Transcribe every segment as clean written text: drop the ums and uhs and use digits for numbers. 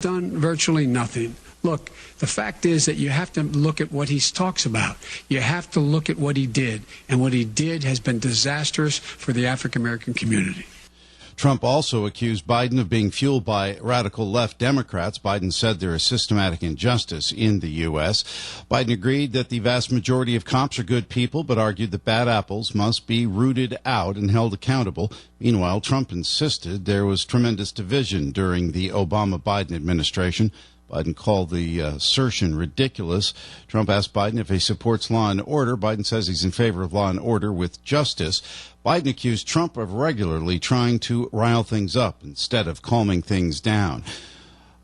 done virtually nothing. Look, the fact is that you have to look at what he talks about. You have to look at what he did. And what he did has been disastrous for the African-American community. Trump also accused Biden of being fueled by radical left Democrats. Biden said there is systematic injustice in the U.S. Biden agreed that the vast majority of cops are good people, but argued that bad apples must be rooted out and held accountable. Meanwhile, Trump insisted there was tremendous division during the Obama-Biden administration. Biden called the assertion ridiculous. Trump asked Biden if he supports law and order. Biden says he's in favor of law and order with justice. Biden accused Trump of regularly trying to rile things up instead of calming things down.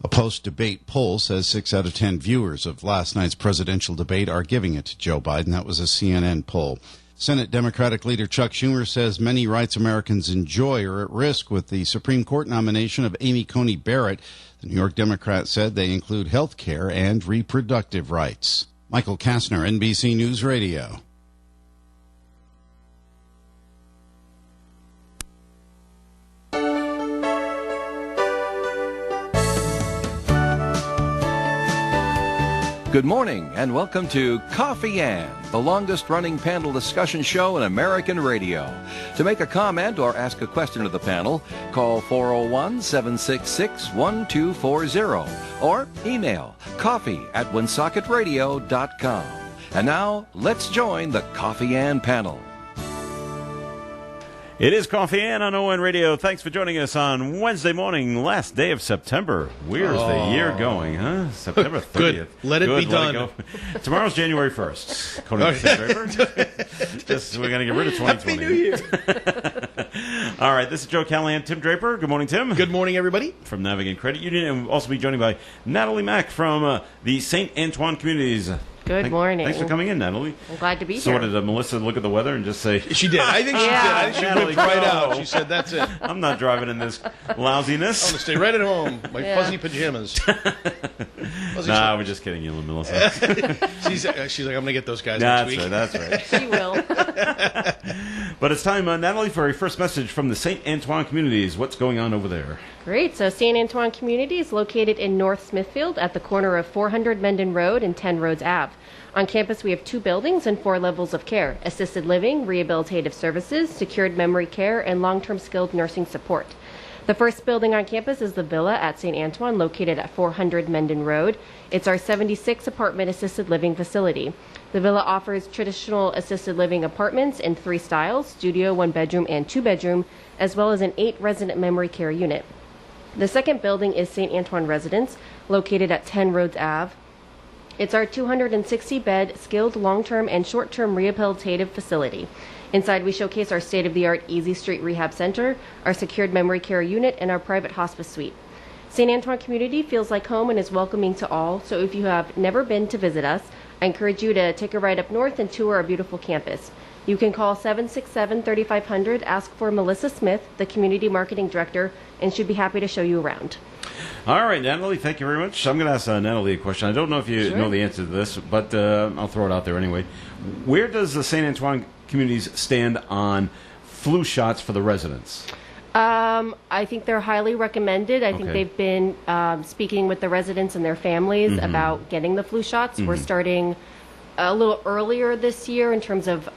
A post-debate poll says 6 out of 10 viewers of last night's presidential debate are giving it to Joe Biden. That was a CNN poll. Senate Democratic leader Chuck Schumer says many rights Americans enjoy are at risk with the Supreme Court nomination of Amy Coney Barrett. The New York Democrat said they include health care and reproductive rights. Michael Kastner, NBC News Radio. Good morning and welcome to Coffee Ann, the longest-running panel discussion show in American radio. To make a comment or ask a question of the panel, call 401-766-1240 or email coffee@woonsocketradio.com. And now, let's join the Coffee Ann panel. It is Coffee Ann on ON Radio. Thanks for joining us on Wednesday morning, last day of September. Where's the year going, huh? September 30th. Good. Let it be done. Tomorrow's January 1st. According to Tim Draper. We're going to get rid of 2020. Happy New Year. All right, this is Joe Callahan, Tim Draper. Good morning, Tim. Good morning, everybody. From Navigant Credit Union. And we'll also be joined by Natalie Mack from the St. Antoine Communities. Good morning. Thanks for coming in, Natalie. I'm glad to be So here. what, did Melissa look at the weather and just say... She did. I think she did. I think she whipped right out. She said, that's it. I'm not driving in this lousiness. I'm going to stay right at home. My fuzzy pajamas. Nah, we're just kidding you, Melissa. She's like, I'm going to get those guys next week. That's right. She will. But it's time, Natalie, for a first message from the St. Antoine Communities. What's going on over there? Great. So St. Antoine Community is located in North Smithfield at the corner of 400 Menden Road and 10 Rhodes Ave. On campus, we have 2 buildings and 4 levels of care: assisted living, rehabilitative services, secured memory care, and long-term skilled nursing support. The first building on campus is the Villa at St. Antoine, located at 400 Menden Road. It's our 76-apartment assisted living facility. The Villa offers traditional assisted living apartments in 3 styles: studio, 1-bedroom, and 2-bedroom, as well as an 8-resident memory care unit. The second building is St. Antoine Residence, located at 10 Rhodes Ave. It's our 260-bed skilled long-term and short-term rehabilitative facility. Inside, we showcase our state-of-the-art Easy Street Rehab Center, our secured memory care unit, and our private hospice suite. St. Antoine Community feels like home and is welcoming to all, so if you have never been to visit us, I encourage you to take a ride up north and tour our beautiful campus. You can call 767-3500, ask for Melissa Smith, the Community Marketing Director, and she'd be happy to show you around. All right, Natalie, thank you very much. I'm going to ask Natalie a question. I don't know if you know the answer to this, but I'll throw it out there anyway. Where does the St. Antoine Communities stand on flu shots for the residents? I think they're highly recommended. I think they've been speaking with the residents and their families about getting the flu shots. We're starting a little earlier this year in terms of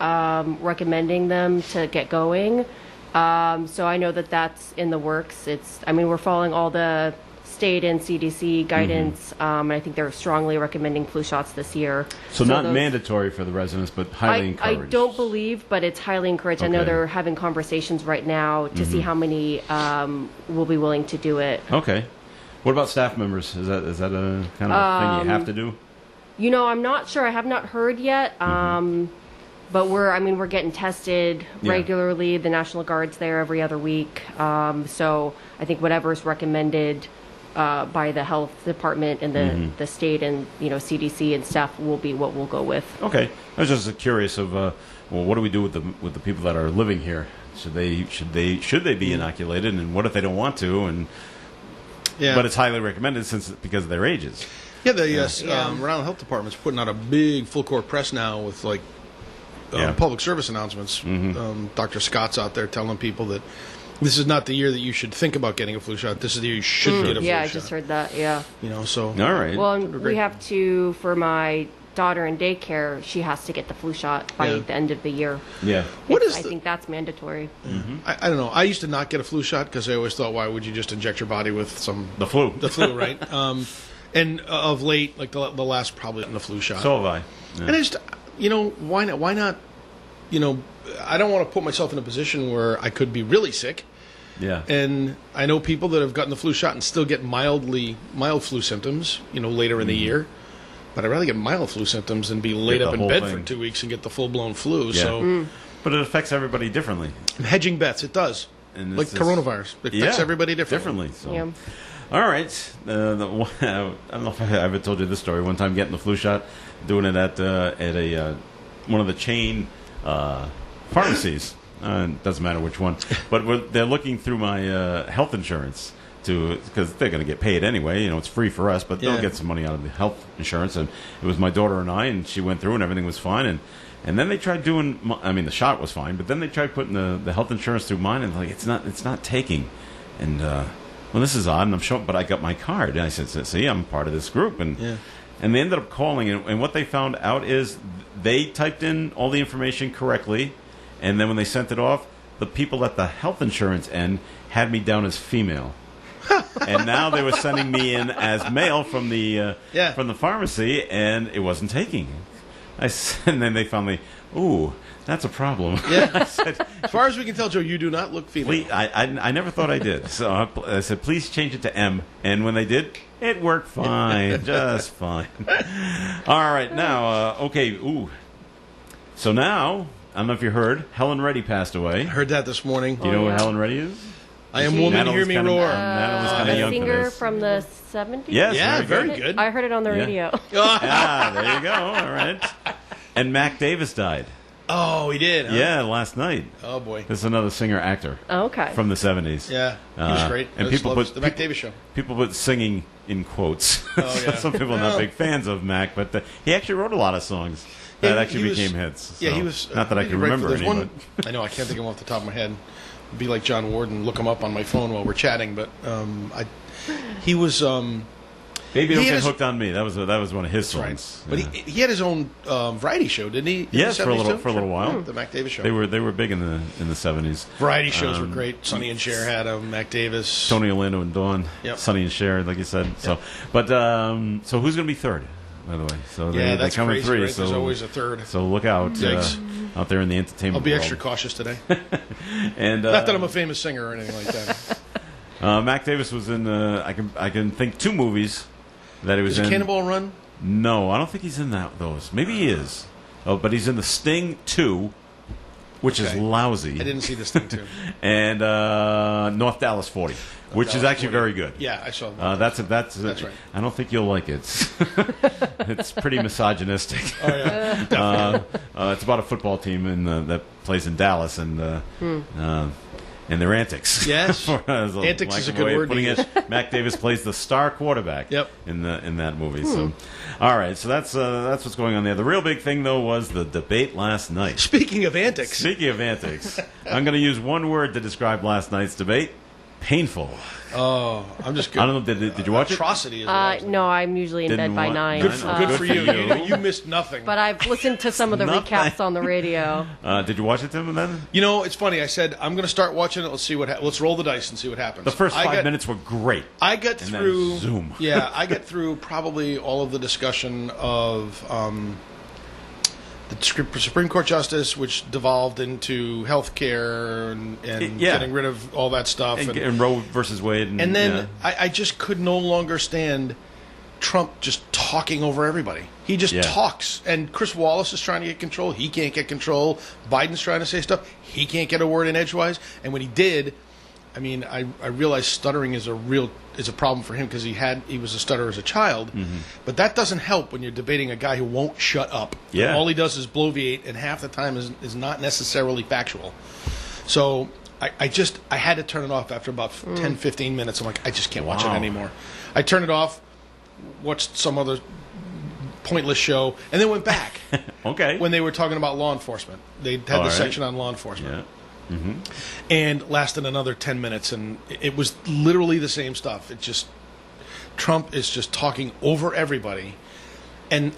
recommending them to get going. So I know that that's in the works. We're following all the state and CDC guidance, and I think they're strongly recommending flu shots this year. So not mandatory for the residents, but highly encouraged. I don't believe, but it's highly encouraged. Okay. I know they're having conversations right now to see how many will be willing to do it. Okay. What about staff members? Is that a kind of thing you have to do? You know, I'm not sure. I have not heard yet. But we're getting tested regularly. The National Guard's there every other week. So I think whatever is recommended by the health department and the state and CDC and stuff will be what we'll go with. Okay, I was just curious of what do we do with the people that are living here? Should they be inoculated? And what if they don't want to? And but it's highly recommended because of their ages. Yeah, the Rhode Island Health Department's putting out a big full court press now with public service announcements. Dr. Scott's out there telling people that This is not the year that you should think about getting a flu shot. This is the year you should get a flu shot. Yeah, I just heard that. Yeah. So. All right. Well, we have to, for my daughter in daycare, she has to get the flu shot by the end of the year. Yeah. I think that's mandatory. Mm-hmm. I don't know. I used to not get a flu shot because I always thought, why would you just inject your body with the flu? The flu, right? And of late, like the last probably the flu shot. So have I. Yeah. And I just, why not? Why not? I don't want to put myself in a position where I could be really sick. Yeah. And I know people that have gotten the flu shot and still get mild flu symptoms, later in the year. But I'd rather get mild flu symptoms than be laid up in bed for 2 weeks and get the full-blown flu. Yeah. So, but it affects everybody differently. I'm hedging bets. It does. And like coronavirus. It affects everybody differently. So. Yeah. All right. I don't know if I ever told you this story. One time getting the flu shot, doing it at a one of the chain pharmacies. Doesn't matter which one. But they're looking through my health insurance because they're going to get paid anyway. It's free for us, but they'll get some money out of the health insurance. And it was my daughter and I, and she went through, and everything was fine. And then they tried doing. The shot was fine, but then they tried putting the health insurance through mine, and it's not taking. And well, this is odd. And I'm showing, but I got my card, and I said, "See, I'm part of this group." And they ended up calling, and what they found out is they typed in all the information correctly, and then when they sent it off, the people at the health insurance end had me down as female. And now they were sending me in as male from the pharmacy, and it wasn't taking. And then they found me. Ooh, that's a problem. Yeah. I said, as far as we can tell, Joe, you do not look female. I never thought I did. So I said, please change it to M. And when they did, it worked fine, just fine. All right, now, okay. Ooh. So now, I don't know if you heard, Helen Reddy passed away. I heard that this morning. Do you know who Helen Reddy is? I am woman, hear me roar. Natalie's kind of young for singer this. from the 70s? Yes, very good. I heard it on the radio. There you go. All right. And Mac Davis died. Oh, he did? Huh? Yeah, last night. Oh, boy. This is another singer-actor. Oh, okay. From the 70s. Yeah, he was great. And people put the Mac Davis show. People put singing in quotes. Oh, yeah. Some people are not big fans of Mac, but he actually wrote a lot of songs that actually became hits. So. Yeah, he was. Not that I can remember any, but I know I can't think of him off the top of my head. It'd be like John Ward and look him up on my phone while we're chatting. But he was. Baby Don't Get Hooked on Me. That was one of his songs. Right. But he had his own variety show, didn't he? Yes, for a little while. The Mac Davis show. They were big in the 70s. Variety shows were great. Sonny and Cher had him. Mac Davis, Tony Orlando and Dawn. Yep. Sonny and Cher, like you said. Yep. So, but so who's going to be third? By the way, so they come in three. Right? So there's always a third. So look out out there in the entertainment. I'll be world. extra cautious today. And not that I'm a famous singer or anything like that. Mac Davis was in. I can think 2 movies that he was in. Cannonball Run? No, I don't think he's in those. Maybe he is. Oh, but he's in the Sting 2, which is lousy. I didn't see the Sting 2. And North Dallas 40, which is actually very good. Yeah, I saw that. That's right. I don't think you'll like it. It's pretty misogynistic. Oh yeah, it's about a football team that plays in Dallas and their antics. Yes, antics is a good word to use. Mac Davis plays the star quarterback. Yep. In that movie. So, all right. So that's what's going on there. The real big thing though was the debate last night. Speaking of antics, I'm going to use one word to describe last night's debate: painful. Oh, I'm just good. I don't know. Did you watch Atrocity it? No, I'm usually in bed by 9. Good for you. You missed nothing. But I've listened to some of the recaps on the radio. Did you watch it, Tim? And then it's funny. I said I'm going to start watching it. Let's see let's roll the dice and see what happens. The first 5 minutes were great. I got through. Zoom. Yeah, I got through probably all of the discussion of the Supreme Court justice, which devolved into health care and getting rid of all that stuff. And Roe versus Wade. And then I just could no longer stand Trump just talking over everybody. He just talks. And Chris Wallace is trying to get control. He can't get control. Biden's trying to say stuff. He can't get a word in edgewise. And when he did, I mean, I realized stuttering is a problem for him because he was a stutterer as a child. Mm-hmm. But that doesn't help when you're debating a guy who won't shut up. Yeah. All he does is bloviate, and half the time is not necessarily factual. So I had to turn it off after about 10, 15 minutes. I'm like, I just can't watch it anymore. I turned it off, watched some other pointless show, and then went back. Okay. When they were talking about law enforcement. They had the section on law enforcement. Yeah. and lasted another 10 minutes, and it was literally the same stuff. It just Trump is just talking over everybody, and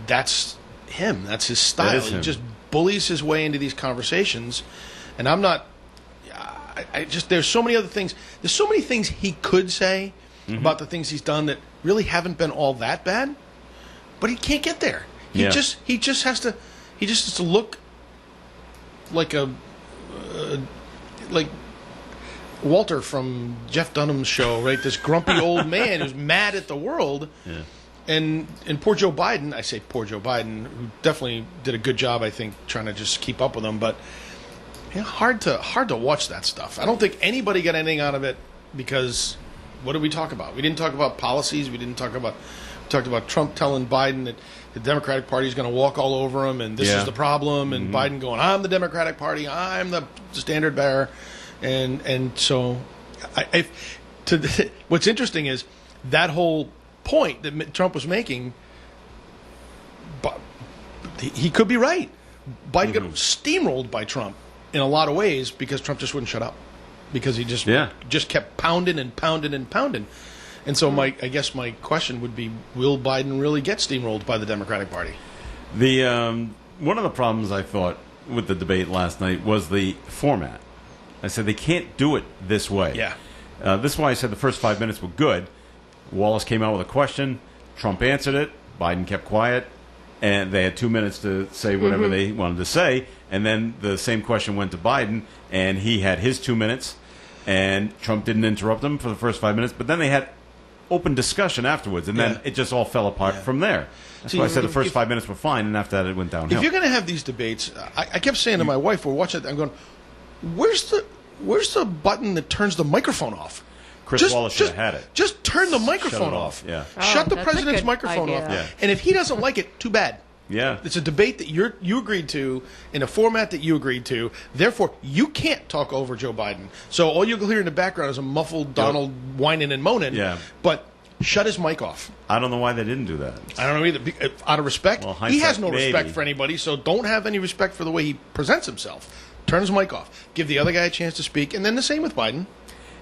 that's him. That's his style. That is him. He just bullies his way into these conversations, and I'm not. I just there's so many other things. There's so many things he could say about the things he's done that really haven't been all that bad, but he can't get there. He just has to look like like Walter from Jeff Dunham's show, right? This grumpy old man who's mad at the world. Yeah. And poor Joe Biden, I say poor Joe Biden, who definitely did a good job, I think, trying to just keep up with him. But hard to watch that stuff. I don't think anybody got anything out of it because what did we talk about? We didn't talk about policies. We talked about Trump telling Biden that the Democratic Party is going to walk all over him, and this is the problem. And Biden going, "I'm the Democratic Party. I'm the standard bearer." And so, what's interesting is that whole point that Trump was making, but he could be right. Biden got steamrolled by Trump in a lot of ways because Trump just wouldn't shut up, because he just kept pounding and pounding and pounding. And so I guess my question would be, will Biden really get steamrolled by the Democratic Party? The one of the problems I thought with the debate last night was the format. I said they can't do it this way. Yeah. This is why I said the first 5 minutes were good. Wallace came out with a question. Trump answered it. Biden kept quiet. And they had 2 minutes to say whatever they wanted to say. And then the same question went to Biden, and he had his 2 minutes. And Trump didn't interrupt him for the first 5 minutes. But then they had open discussion afterwards. And then it just all fell apart from there. That's why I said the first 5 minutes were fine, and after that it went downhill. If you're going to have these debates, I kept saying to my wife, we're watching it, I'm going, where's the button that turns the microphone off? Chris Wallace should have had it. Just turn the microphone off. Yeah. Shut the that's a president's good microphone idea. off. Yeah. And if he doesn't like it, too bad. Yeah. It's a debate that you agreed to in a format that you agreed to. Therefore, you can't talk over Joe Biden. So all you'll hear in the background is a muffled Donald whining and moaning. Yeah. But shut his mic off. I don't know why they didn't do that. I don't know either. Out of respect, Well, he has no hindsight, respect maybe. for anybody, so don't have any respect for the way he presents himself. Turn his mic off. Give the other guy a chance to speak, and then the same with Biden.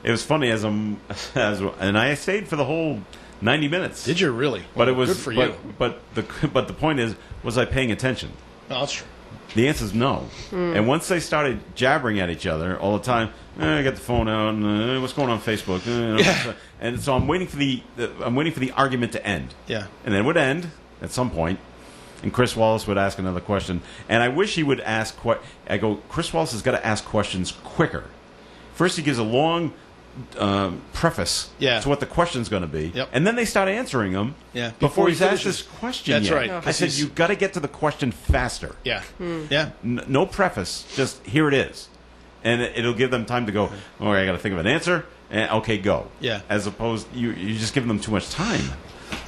It was funny and I stayed for the whole 90 minutes. Did you really? But Well, it was good for you. But the point is, was I paying attention? No, that's true. The answer is no. And once they started jabbering at each other all the time, I got the phone out. And, what's going on Facebook? And so I'm waiting for the argument to end. Yeah. And then it would end at some point, and Chris Wallace would ask another question. And I wish he would ask. I go, Chris Wallace has got to ask questions quicker. First, he gives a long preface to what the question's going to be, and then they start answering them before he's asked his question. That's yet. right. I said, you've got to get to the question faster. Yeah. Yeah. No preface, just here it is. And it'll give them time to go, all right, I got to think of an answer, and okay, go. Yeah. As opposed, you're just giving them too much time.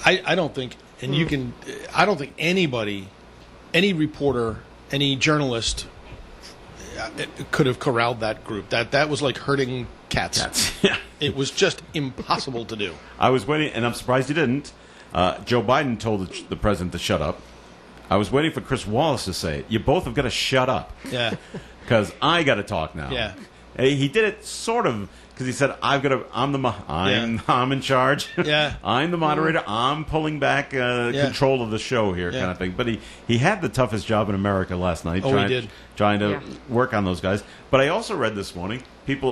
I don't think, and you can, I don't think anybody, any reporter, any journalist could have corralled that group. That was like herding cats. Yeah. It was just impossible to do. I was waiting, and I'm surprised he didn't. Joe Biden told the president to shut up. I was waiting for Chris Wallace to say it. You both have got to shut up. Yeah. Because I got to talk now. Yeah. He did it sort of because he said, I'm in charge. Yeah. I'm the moderator. I'm pulling back control of the show here, kind of thing. But he had the toughest job in America last night. Oh, he did. Trying to work on those guys. But I also read this morning,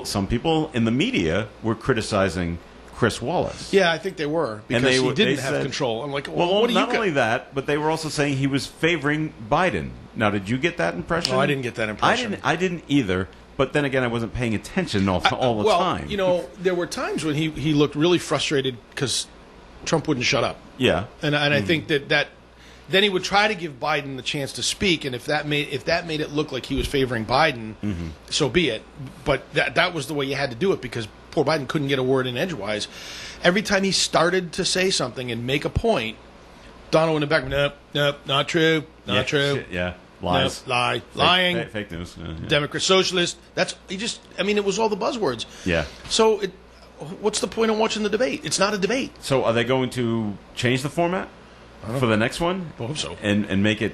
some people in the media were criticizing Chris Wallace. Yeah, I think they were, because he didn't have control. I'm like, well, what do you not only that, but they were also saying he was favoring Biden. Now, did you get that impression? No, I didn't get that impression. I didn't either. But then again, I wasn't paying attention all the time. You know, there were times when he looked really frustrated because Trump wouldn't shut up. Yeah, and I think that then he would try to give Biden the chance to speak, and if that made it look like he was favoring Biden, so be it. But that was the way you had to do it, because poor Biden couldn't get a word in edgewise. Every time he started to say something and make a point, Donald in the back, nope, not true, not true. Yeah. Lies. No, lying. Fake news. Democrat, socialist. It was all the buzzwords. Yeah. So what's the point of watching the debate? It's not a debate. So are they going to change the format for the next one? I hope so. And make it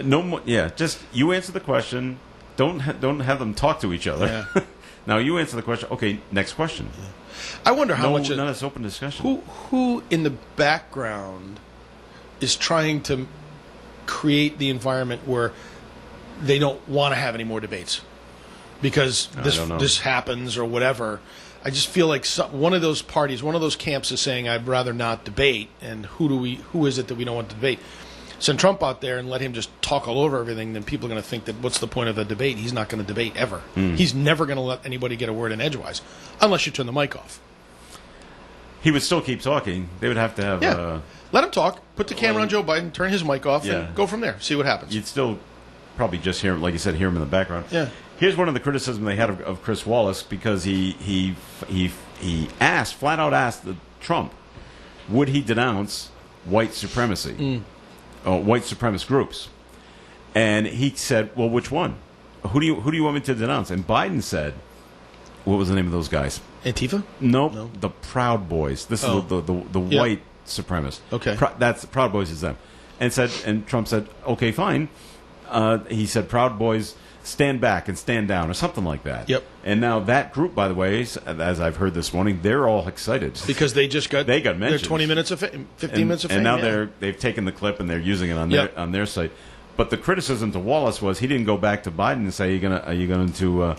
no more. Yeah. Just you answer the question, don't have them talk to each other. Yeah. Now you answer the question. Okay, next question. Yeah. I wonder how much. None of this open discussion. Who in the background is trying to create the environment where they don't want to have any more debates because this happens or whatever. I just feel like one of those parties, one of those camps is saying, I'd rather not debate. And who is it that we don't want to debate? Send Trump out there and let him just talk all over everything, then people are going to think that what's the point of the debate? He's not going to debate ever. He's never going to let anybody get a word in edgewise, unless you turn the mic off. He would still keep talking. They would have to have... let him talk. Put the camera on Joe Biden, turn his mic off, and go from there. See what happens. You'd still probably just hear him, like you said, hear him in the background. Yeah. Here's one of the criticisms they had of Chris Wallace, because he flat out asked Trump, would he denounce white supremacy, white supremacist groups, and he said, well, which one? Who do you want me to denounce? And Biden said, what was the name of those guys? Antifa? Nope. No. The Proud Boys. This is the white supremacists. Okay. That's Proud Boys is them. And Trump said, okay, fine. He said, Proud Boys, stand back and stand down, or something like that. Yep. And now that group, by the way, as I've heard this morning, they're all excited because they got mentioned. Their 20 minutes of 15 minutes of fame. And now they've taken the clip and they're using it on their site. But the criticism to Wallace was he didn't go back to Biden and say, are you going to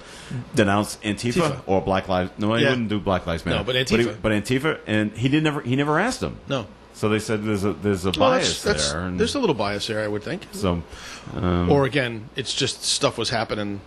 denounce Antifa or Black Lives? No, he wouldn't do Black Lives Matter. No, but Antifa. But Antifa, and he never asked him. No. So they said there's a bias there. There's a little bias there, I would think. So, or again, it's just stuff was happening.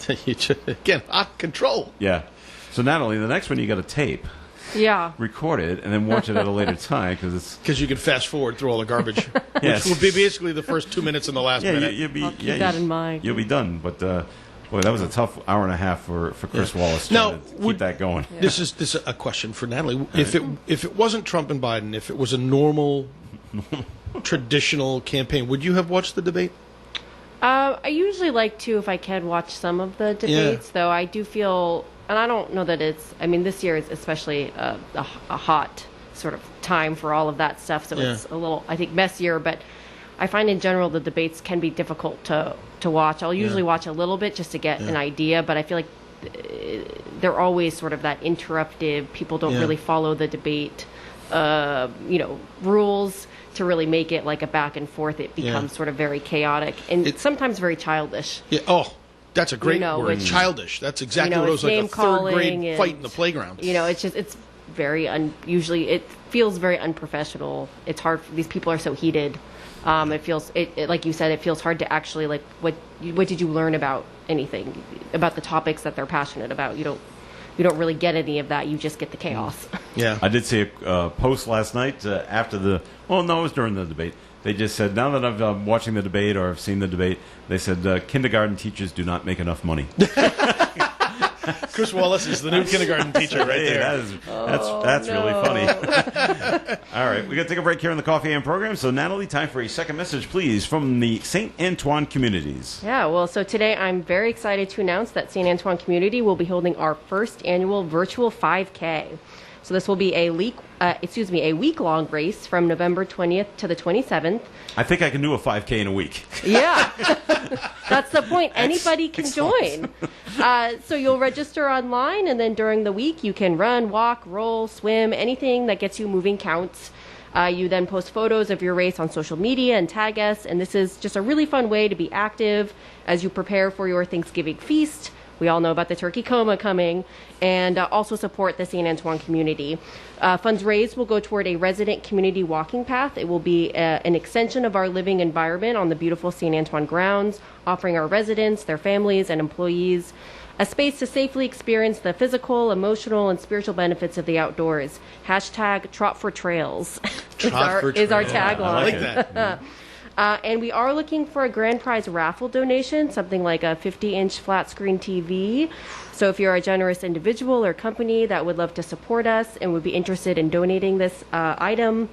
Again, out of control. Yeah. So Natalie, the next one you got a tape. Yeah. Record it and then watch it at a later time because you can fast forward through all the garbage, which will be basically the first 2 minutes and the last minute. I'll keep that in mind. You'll be done, but boy, that was a tough hour and a half for Chris Wallace. Now, to keep that going. Yeah. This is a question for Natalie. If it wasn't Trump and Biden, if it was a normal, traditional campaign, would you have watched the debate? I usually like to, if I can, watch some of the debates. Though I do feel. And I don't know that it's, I mean, this year is especially a hot sort of time for all of that stuff. So it's a little, I think, messier. But I find in general the debates can be difficult to watch. I'll usually watch a little bit just to get an idea. But I feel like they're always sort of that interruptive. People don't really follow the debate, rules to really make it like a back and forth. It becomes sort of very chaotic and sometimes very childish. Yeah. Oh. That's a great word. Childish. That's exactly what it was, like a third grade fight in the playground. It's very usually it feels very unprofessional. It's hard. These people are so heated. It feels like you said. It feels hard to actually like what did you learn about anything about the topics that they're passionate about. You don't really get any of that. You just get the chaos. Yeah. I did see a post last night after it was during the debate. They just said, now that I've watching the debate or I've seen the debate, they said kindergarten teachers do not make enough money. Chris Wallace is the new kindergarten teacher right there. That's really funny. All right, we got to take a break here on the Coffee and program. So, Natalie, time for a second message, please, from the St. Antoine communities. Yeah, well, so today I'm very excited to announce that St. Antoine community will be holding our first annual virtual 5K. So this will be a week-long race from November 20th to the 27th. I think I can do a 5K in a week. Yeah, that's the point. Anybody can join. So you'll register online, and then during the week you can run, walk, roll, swim, anything that gets you moving counts. You then post photos of your race on social media and tag us, and this is just a really fun way to be active as you prepare for your Thanksgiving feast. We all know about the turkey coma coming, and also support the St. Antoine community. Funds raised will go toward a resident community walking path. It will be an extension of our living environment on the beautiful St. Antoine grounds, offering our residents, their families, and employees a space to safely experience the physical, emotional, and spiritual benefits of the outdoors. Hashtag Trot for Trails is our tagline. I like that. And we are looking for a grand prize raffle donation, something like a 50-inch flat screen TV. So if you're a generous individual or company that would love to support us and would be interested in donating this item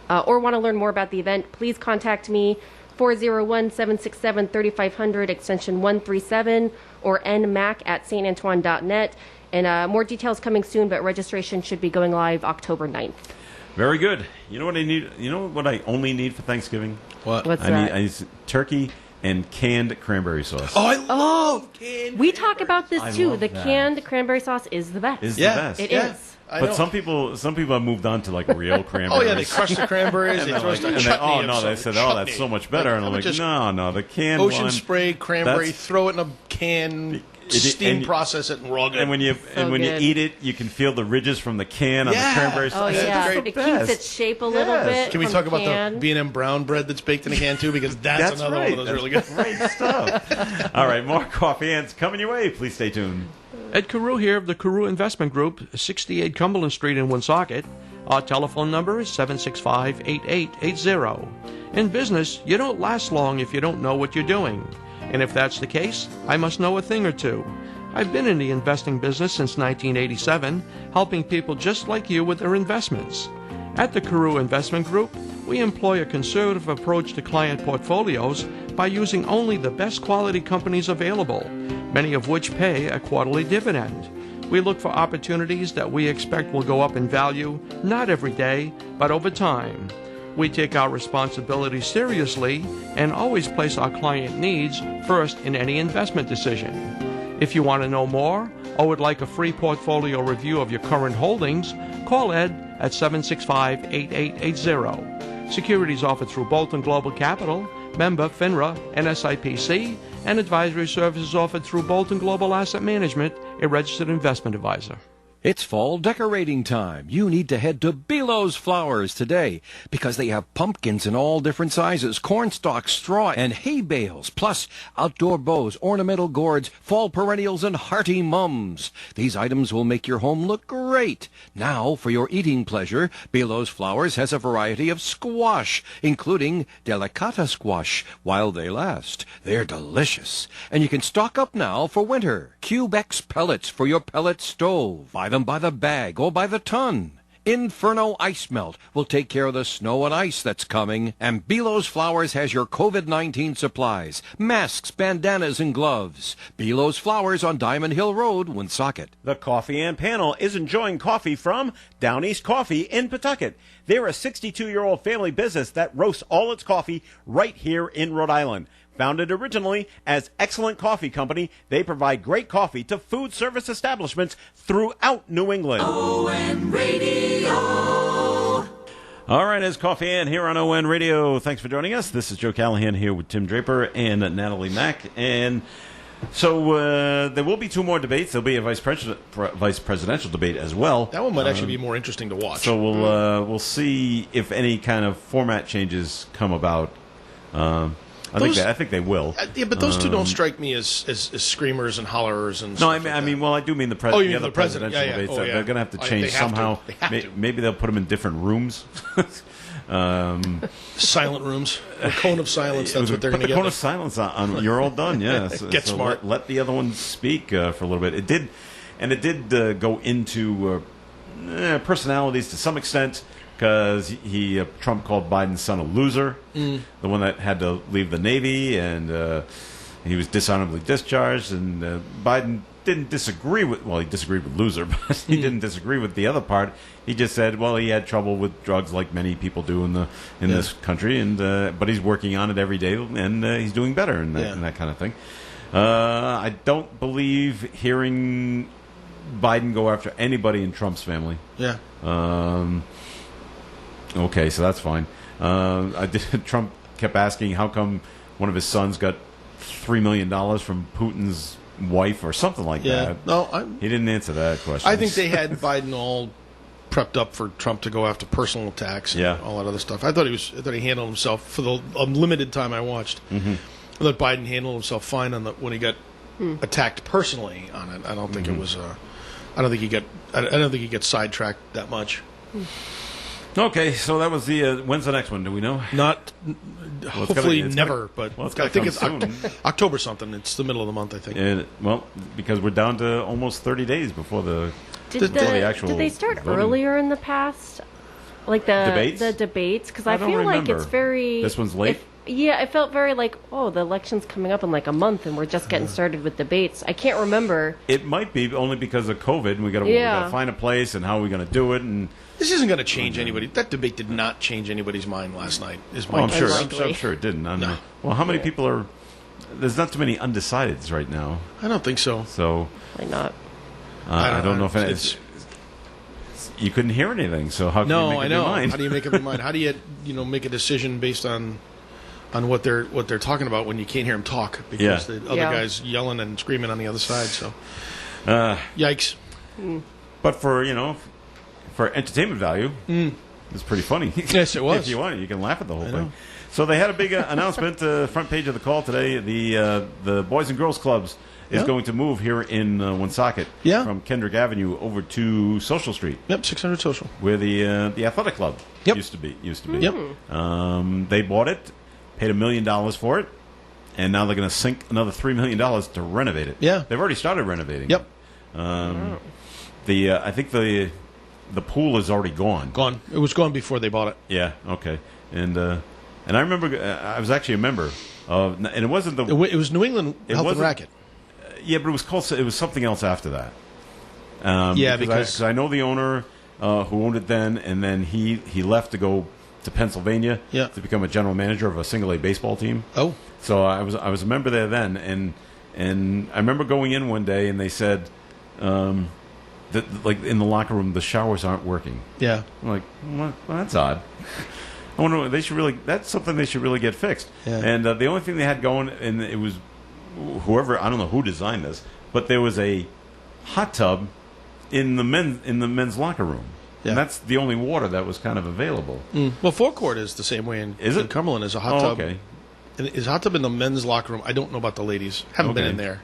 or want to learn more about the event, please contact me, 401-767-3500, extension 137, or nmac@santantoine.net. And more details coming soon, but registration should be going live October 9th. Very good. You know what I need? You know what I only need for Thanksgiving? What? What's that? I need turkey and canned cranberry sauce. Oh, I love canned. We talk about this I too. love The that. canned cranberry sauce is the best. Is Yeah. the best. It Yeah. is. I But know. some people have moved on to like real cranberries. Oh yeah, they crush the cranberries. And they they're throw like, some and chutney. they, oh of no, they some said, oh, chutney. that's so much better. And I'm like, just no, the canned ocean one. spray cranberry. that's- Throw it in a can. Steam and- process it and raw good. And when you good. eat it, you can feel the ridges from the can on Yeah. the cranberry Oh sauce. That's yeah, great. it keeps Best. its shape a little Yes. bit. Can we from talk about can. the B&M brown bread that's baked in a can too? Because that's another right. one of those That's really good. great stuff. All right, more coffee ants coming your way. Please stay tuned. Ed Carew here of the Carew Investment Group, 68 Cumberland Street in Woonsocket. Our telephone number is 765-8880. In business, you don't last long if you don't know what you're doing. And if that's the case, I must know a thing or two. I've been in the investing business since 1987, helping people just like you with their investments. At the Carew Investment Group, we employ a conservative approach to client portfolios by using only the best quality companies available, many of which pay a quarterly dividend. We look for opportunities that we expect will go up in value, not every day, but over time. We take our responsibilities seriously and always place our client needs first in any investment decision. If you want to know more or would like a free portfolio review of your current holdings, call Ed at 765-8880. Securities offered through Bolton Global Capital, member FINRA, NSIPC, and advisory services offered through Bolton Global Asset Management, a registered investment advisor. It's fall decorating time. You need to head to Belo's Flowers today because they have pumpkins in all different sizes, cornstalk, straw, and hay bales, plus outdoor bows, ornamental gourds, fall perennials, and hearty mums. These items will make your home look great. Now, for your eating pleasure, Belo's Flowers has a variety of squash, including delicata squash, while they last. They're delicious. And you can stock up now for winter. Cubex pellets for your pellet stove. Buy them by the bag or by the ton. Inferno Ice Melt will take care of the snow and ice that's coming. And Belo's Flowers has your COVID-19 supplies, masks, bandanas, and gloves. Belo's Flowers on Diamond Hill Road, Woonsocket. The Coffee and Panel is enjoying coffee from Down East Coffee in Pawtucket. They're a 62-year-old family business that roasts all its coffee right here in Rhode Island. Founded originally as Excellent Coffee Company, they provide great coffee to food service establishments throughout New England. ON Radio. All right, it's Coffee and here on ON Radio. Thanks for joining us. This is Joe Callahan here with Tim Draper and Natalie Mack. And so there will be two more debates. There'll be a vice presidential debate as well. That one might actually be more interesting to watch. So we'll see if any kind of format changes come about. I think they will. Yeah, but those two don't strike me as screamers and hollerers and No, stuff I mean, like that. well, I do mean the Oh, you mean other the president. presidential Yeah, yeah. debates. Oh, yeah. They're going to have to They change have to. somehow. They have to. Maybe they'll put them in different rooms. Silent rooms. A cone of silence, that's what they're going to Put the get. cone of silence on. You're all done, yes. Get smart. Let the other one speak for a little bit. It did go into personalities to some extent, because Trump called Biden's son a loser, the one that had to leave the Navy, and he was dishonorably discharged, and Biden didn't disagree with, he disagreed with loser, but he didn't disagree with the other part. He just said, he had trouble with drugs like many people do in this country, and but he's working on it every day, and he's doing better and that kind of thing. I don't believe hearing Biden go after anybody in Trump's family. Yeah. Okay, so that's fine. Trump kept asking how come one of his sons got $3 million from Putin's wife or something like that. No, He didn't answer that question. I think they had Biden all prepped up for Trump to go after personal attacks and all that other stuff. I thought he handled himself for the limited time I watched. I thought Biden handled himself fine when he got attacked personally on it. I don't think it was. I don't think he got sidetracked that much. Okay, so that was the. When's the next one? Do we know? Not hopefully never, but I think it's October something. It's the middle of the month, I think. Because we're down to almost 30 days before the actual. Did they start voting. earlier in the past, like the debates? Because I feel like it's very. This one's late. It felt very like, the election's coming up in like a month, and we're just getting started with debates. I can't remember. It might be only because of COVID, and we got to find a place, and how are we going to do it, and. This isn't going to change anybody. That debate did not change anybody's mind last night. I'm sure it didn't. Well, how many people are there's not too many undecideds right now. I don't think so. So Why not? I don't know if it's you couldn't hear anything. So how can you make up your mind? How do you make up your mind? How do you make a decision based on what they're talking about when you can't hear them talk because the other guy's yelling and screaming on the other side? So yikes. But for entertainment value, it's pretty funny. Yes, it was. If you want it, you can laugh at the whole thing. So they had a big announcement, front page of the call today. The Boys and Girls Clubs is going to move here in Woonsocket from Kendrick Avenue over to Social Street. Yep, 600 Social, where the athletic club used to be. Yep. They bought it, paid $1 million for it, and now they're going to sink another $3 million to renovate it. Yeah, they've already started renovating. Yep. I think the pool is already gone. Gone. It was gone before they bought it. Yeah. Okay. And I remember I was actually a member of, and it wasn't the. It was New England Health and Racket. Yeah, but it was called. It was something else after that. Because I know the owner who owned it then, and then he left to go to Pennsylvania to become a general manager of a single A baseball team. Oh. So I was a member there then, and I remember going in one day and they said. That, like in the locker room, the showers aren't working. Yeah, I'm like, well, that's odd. I wonder that's something they should really get fixed. Yeah. And the only thing they had going, and it was I don't know who designed this, but there was a hot tub in the men's locker room, and that's the only water that was kind of available. Well, Forecourt is the same way in Cumberland. Is a hot tub. Okay. And is hot tub in the men's locker room? I don't know about the ladies. Haven't been in there.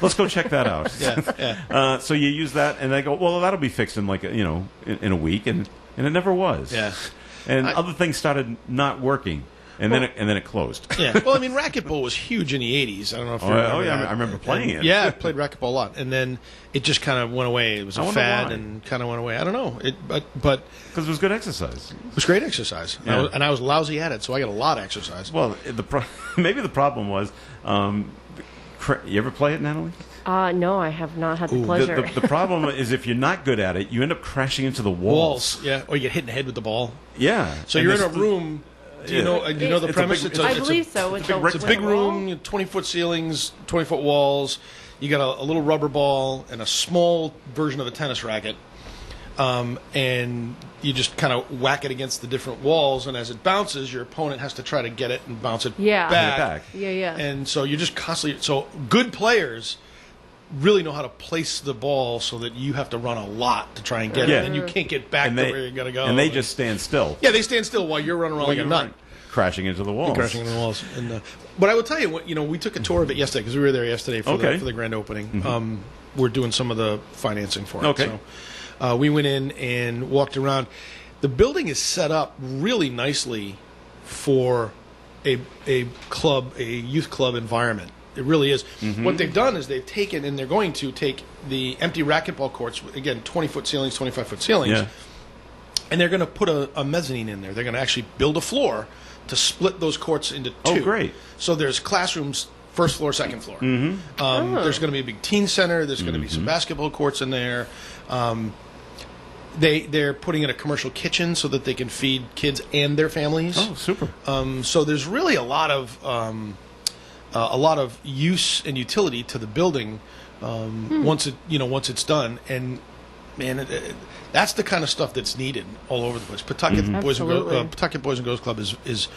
Let's go check that out. Yeah. So you use that, and they go, well, that'll be fixed in in a week, and it never was. Yeah. And other things started not working, and then it closed. Yeah. Well, I mean, racquetball was huge in the '80s. I don't know if you remember that. I remember playing it. Yeah, I played racquetball a lot, and then it just kind of went away. It was a fad, and kind of went away. I don't know. But because it was good exercise. It was great exercise, yeah. and I was lousy at it, so I got a lot of exercise. Well, maybe the problem was, you ever play it, Natalie? No, I have not had the pleasure. The problem is if you're not good at it, you end up crashing into the walls. Yeah, or you get hit in the head with the ball. Yeah. So you're in a room. Do you know the premise? I believe so. It's a big room, 20-foot ceilings, 20-foot walls. You got a little rubber ball and a small version of a tennis racket, and you just kind of whack it against the different walls. And as it bounces, your opponent has to try to get it and bounce it back. Yeah. And so you're just constantly. So good players really know how to place the ball so that you have to run a lot to try and get it, and you can't get back to where you're going to go. And they just stand still. Yeah, they stand still while you're running around like a nut. Crashing into the walls. But I will tell you, we took a tour of it yesterday because we were there yesterday for the grand opening. Mm-hmm. We're doing some of the financing for it. Okay. So we went in and walked around. The building is set up really nicely for a youth club environment. It really is. Mm-hmm. What they've done is they've taken, and they're going to take the empty racquetball courts, again, 20-foot ceilings, 25-foot ceilings, and they're going to put a mezzanine in there. They're going to actually build a floor to split those courts into two. Oh, great. So there's classrooms, first floor, second floor. Mm-hmm. There's going to be a big teen center. There's going to be some basketball courts in there. They're putting in a commercial kitchen so that they can feed kids and their families. Oh, super. So there's really a lot of use and utility to the building once it's done. And man, that's the kind of stuff that's needed all over the place. Pawtucket Boys and Girls Club is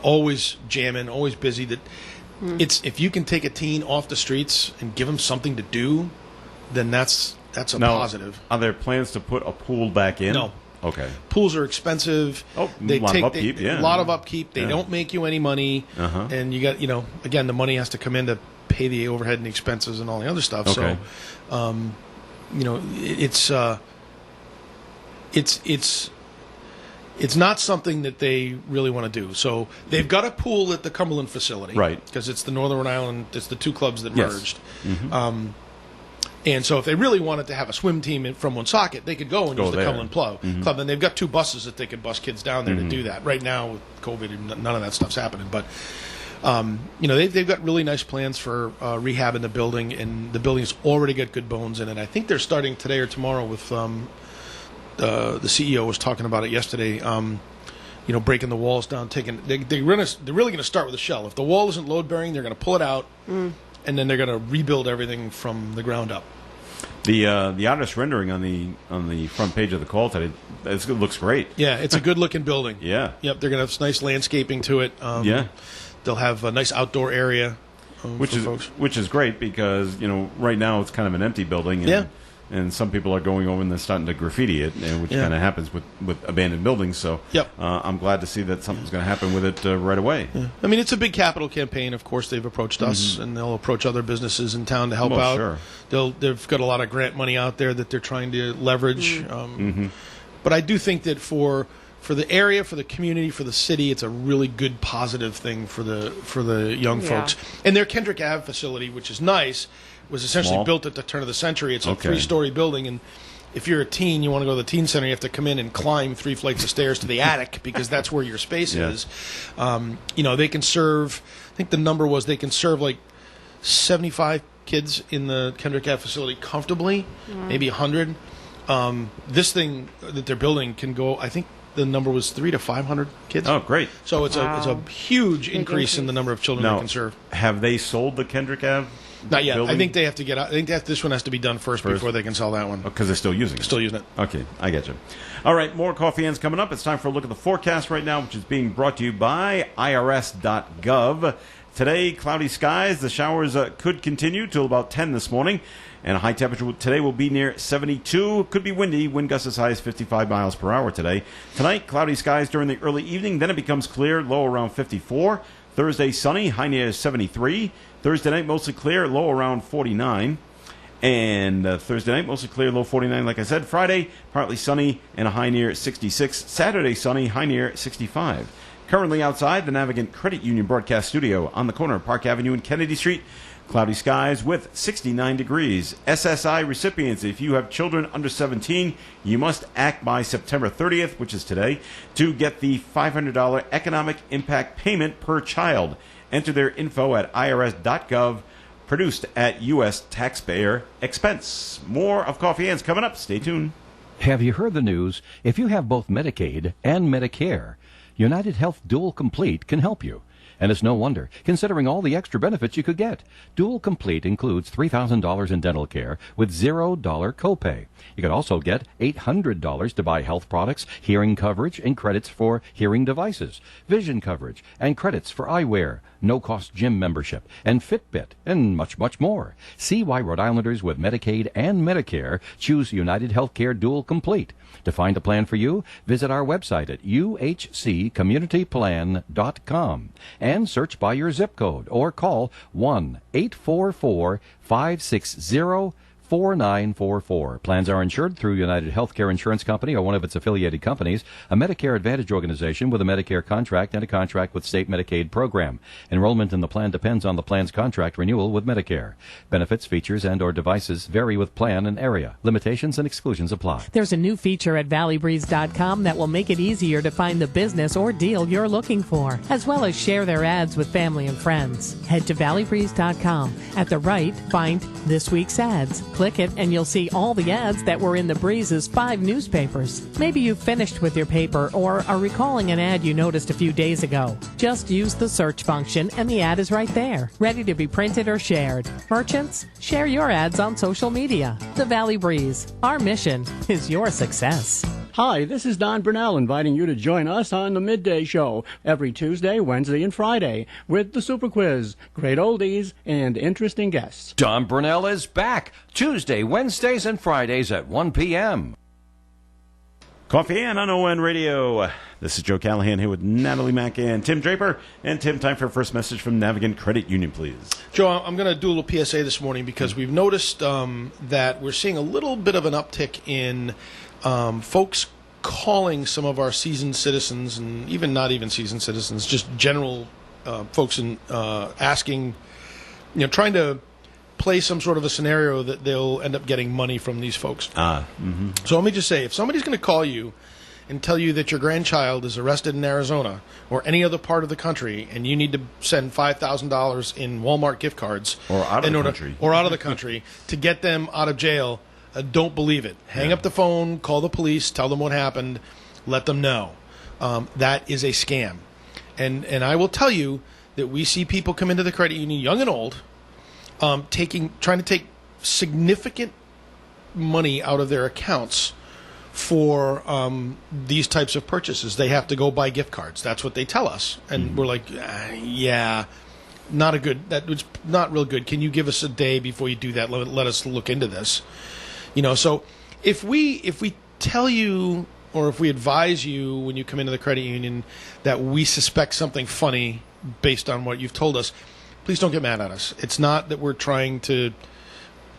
always jamming, always busy. That it's if you can take a teen off the streets and give them something to do, then that's a positive. Are there plans to put a pool back in? No. Okay. Pools are expensive. Oh, a lot of upkeep. A lot of upkeep. They don't make you any money, and you got again the money has to come in to pay the overhead and the expenses and all the other stuff. Okay. So, it's not something that they really want to do. So they've got a pool at the Cumberland facility, right? Because it's the Northern Rhode Island. It's the two clubs that merged. Mm-hmm. And so if they really wanted to have a swim team from Woonsocket, they could go and use the Cumberland Club. And they've got two buses that they could bus kids down there to do that. Right now with COVID, none of that stuff's happening. But they've got really nice plans for rehab in the building, and the building's already got good bones in it. I think they're starting today or tomorrow with the CEO was talking about it yesterday. breaking the walls down, they're really going to start with a shell. If the wall isn't load bearing, they're going to pull it out, and then they're going to rebuild everything from the ground up. The artist rendering on the front page of the call today, it looks great. Yeah, it's a good looking building. Yeah. Yep, they're going to have nice landscaping to it. They'll have a nice outdoor area, which is great because right now it's kind of an empty building. And some people are going over and they're starting to graffiti it, which kind of happens with abandoned buildings. So I'm glad to see that something's going to happen with it right away. Yeah. I mean, it's a big capital campaign. Of course, they've approached us, and they'll approach other businesses in town to help out. Sure. They've got a lot of grant money out there that they're trying to leverage. But I do think that for the area, for the community, for the city, it's a really good, positive thing for the young folks. And their Kendrick Ave facility, which is nice, was essentially built at the turn of the century. It's a 3-story building, and if you're a teen, you want to go to the teen center, you have to come in and climb 3 flights of stairs to the attic because that's where your space is. They can serve, I think the number was they can serve like 75 kids in the Kendrick Ave facility comfortably, maybe 100. This thing that they're building can go, I think the number was 300 to 500 kids. Oh, great. So it's a huge increase in the number of children they can serve. Have they sold the Kendrick Ave? Not yet. building? I think they have to get out. I think this one has to be done first before they can sell that one. Because they're still using it. Still using it. Okay, I get you. All right, more Coffee Ends coming up. It's time for a look at the forecast right now, which is being brought to you by IRS.gov. Today, cloudy skies. The showers could continue till about 10 this morning. And a high temperature today will be near 72. Could be windy. Wind gusts as high as 55 miles per hour today. Tonight, cloudy skies during the early evening. Then it becomes clear, low around 54. Thursday, sunny, high near 73. Thursday night, mostly clear, low around 49. And Thursday night, mostly clear, low 49, like I said. Friday, partly sunny and a high near 66. Saturday, sunny, high near 65. Currently outside the Navigant Credit Union broadcast studio on the corner of Park Avenue and Kennedy Street. Cloudy skies with 69 degrees. SSI recipients, if you have children under 17, you must act by September 30th, which is today, to get the $500 economic impact payment per child. Enter their info at irs.gov, produced at U.S. taxpayer expense. More of Coffee Ends coming up. Stay tuned. Have you heard the news? If you have both Medicaid and Medicare, United Health Dual Complete can help you. And it's no wonder, considering all the extra benefits you could get. Dual Complete includes $3,000 in dental care with $0 copay. You could also get $800 to buy health products, hearing coverage, and credits for hearing devices, vision coverage, and credits for eyewear, no-cost gym membership, and Fitbit, and much, much more. See why Rhode Islanders with Medicaid and Medicare choose United Healthcare Dual Complete. To find a plan for you, visit our website at uhccommunityplan.com and search by your zip code or call 1-844-560-4944. Plans are insured through United Healthcare Insurance Company or one of its affiliated companies, a Medicare Advantage organization with a Medicare contract and a contract with state Medicaid program. Enrollment in the plan depends on the plan's contract renewal with Medicare. Benefits, features, and or devices vary with plan and area. Limitations and exclusions apply. There's a new feature at valleybreeze.com that will make it easier to find the business or deal you're looking for, as well as share their ads with family and friends. Head to valleybreeze.com. At the right, find This Week's Ads. Click it and you'll see all the ads that were in the Breeze's 5 newspapers. Maybe you've finished with your paper or are recalling an ad you noticed a few days ago. Just use the search function and the ad is right there, ready to be printed or shared. Merchants, share your ads on social media. The Valley Breeze. Our mission is your success. Hi, this is Don Brunel inviting you to join us on the Midday Show every Tuesday, Wednesday, and Friday with the Super Quiz, great oldies, and interesting guests. Don Brunel is back Tuesday, Wednesdays, and Fridays at 1 p.m. Coffee and on ON Radio. This is Joe Callahan here with Natalie Mack and Tim Draper. And Tim, time for a first message from Navigant Credit Union, please. Joe, I'm going to do a little PSA this morning because we've noticed that we're seeing a little bit of an uptick in folks calling some of our seasoned citizens, and even not even seasoned citizens, just general folks, and asking, trying to play some sort of a scenario that they'll end up getting money from these folks. So let me just say, if somebody's going to call you and tell you that your grandchild is arrested in Arizona or any other part of the country, and you need to send $5,000 in Walmart gift cards or out of the country to get them out of jail, don't believe it. Hang up the phone, call the police, tell them what happened, let them know. that is a scam. And I will tell you that we see people come into the credit union, young and old, trying to take significant money out of their accounts for these types of purchases. They have to go buy gift cards. That's what they tell us, and we're like, yeah, not a good. That was not real good. Can you give us a day before you do that? Let us look into this. So if we tell you, or if we advise you when you come into the credit union that we suspect something funny based on what you've told us, please don't get mad at us. It's not that we're trying to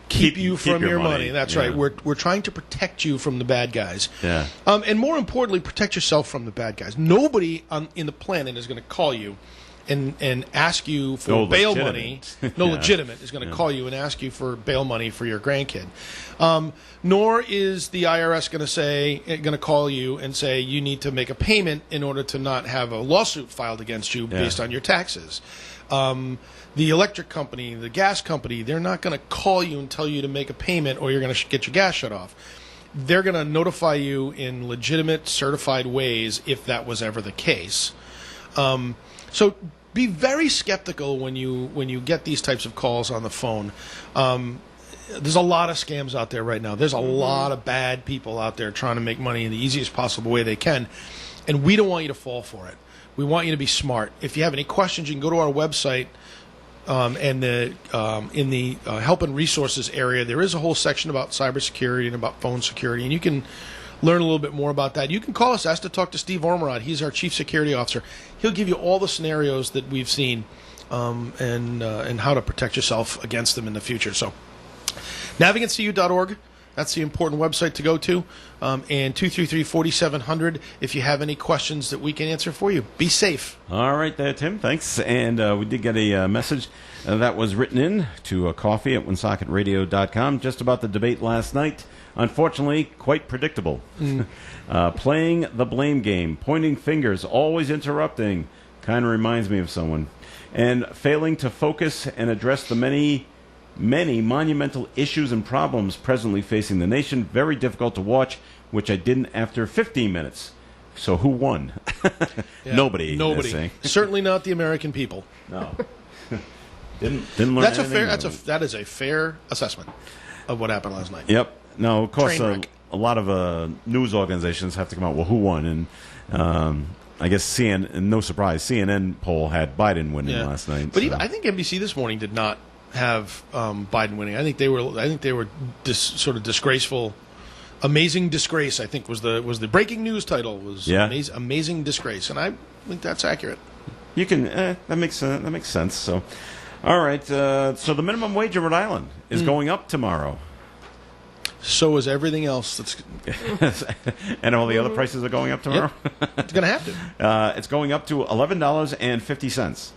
keep you from your money. That's right. We're trying to protect you from the bad guys. Yeah. And more importantly, protect yourself from the bad guys. Nobody in the planet is going to call you and ask you for bail money. No legitimate is going to call you and ask you for bail money for your grandkid. Nor is the IRS going to call you and say you need to make a payment in order to not have a lawsuit filed against you based on your taxes. The electric company, the gas company, they're not going to call you and tell you to make a payment or you're going to get your gas shut off. They're going to notify you in legitimate, certified ways if that was ever the case. So be very skeptical when you get these types of calls on the phone. There's a lot of scams out there right now. There's a lot of bad people out there trying to make money in the easiest possible way they can, and we don't want you to fall for it. We want you to be smart. If you have any questions, you can go to our website, and in the help and resources area, there is a whole section about cybersecurity and about phone security, and you can learn a little bit more about that. You can call us, ask to talk to Steve Ormerod. He's our Chief Security Officer. He'll give you all the scenarios that we've seen and how to protect yourself against them in the future. So, naviganceU.org. That's the important website to go to. And 233-4700 if you have any questions that we can answer for you. Be safe. All right there, Tim. Thanks. And we did get a message that was written in to coffee at wonsocketradio.com just about the debate last night. Unfortunately, quite predictable. Playing the blame game, pointing fingers, always interrupting, kind of reminds me of someone. And failing to focus and address the many monumental issues and problems presently facing the nation. Very difficult to watch, which I didn't after 15 minutes. So who won? Nobody. Certainly not the American people. No. Didn't learn anything. That is a fair assessment of what happened last night. Yep. No, of course, a lot of news organizations have to come out, well, who won? And I guess CNN, and no surprise, CNN poll had Biden winning last night. But even, I think NBC this morning did not have Biden winning. I think they were sort of disgraceful. Amazing disgrace, I think was the breaking news title. Was amazing disgrace, and I think that's accurate. You can that makes sense. So, all right. So the minimum wage in Rhode Island is going up tomorrow. So is everything else. And all the other prices are going up tomorrow. Yep. It's going to have to. It's going up to $11.50.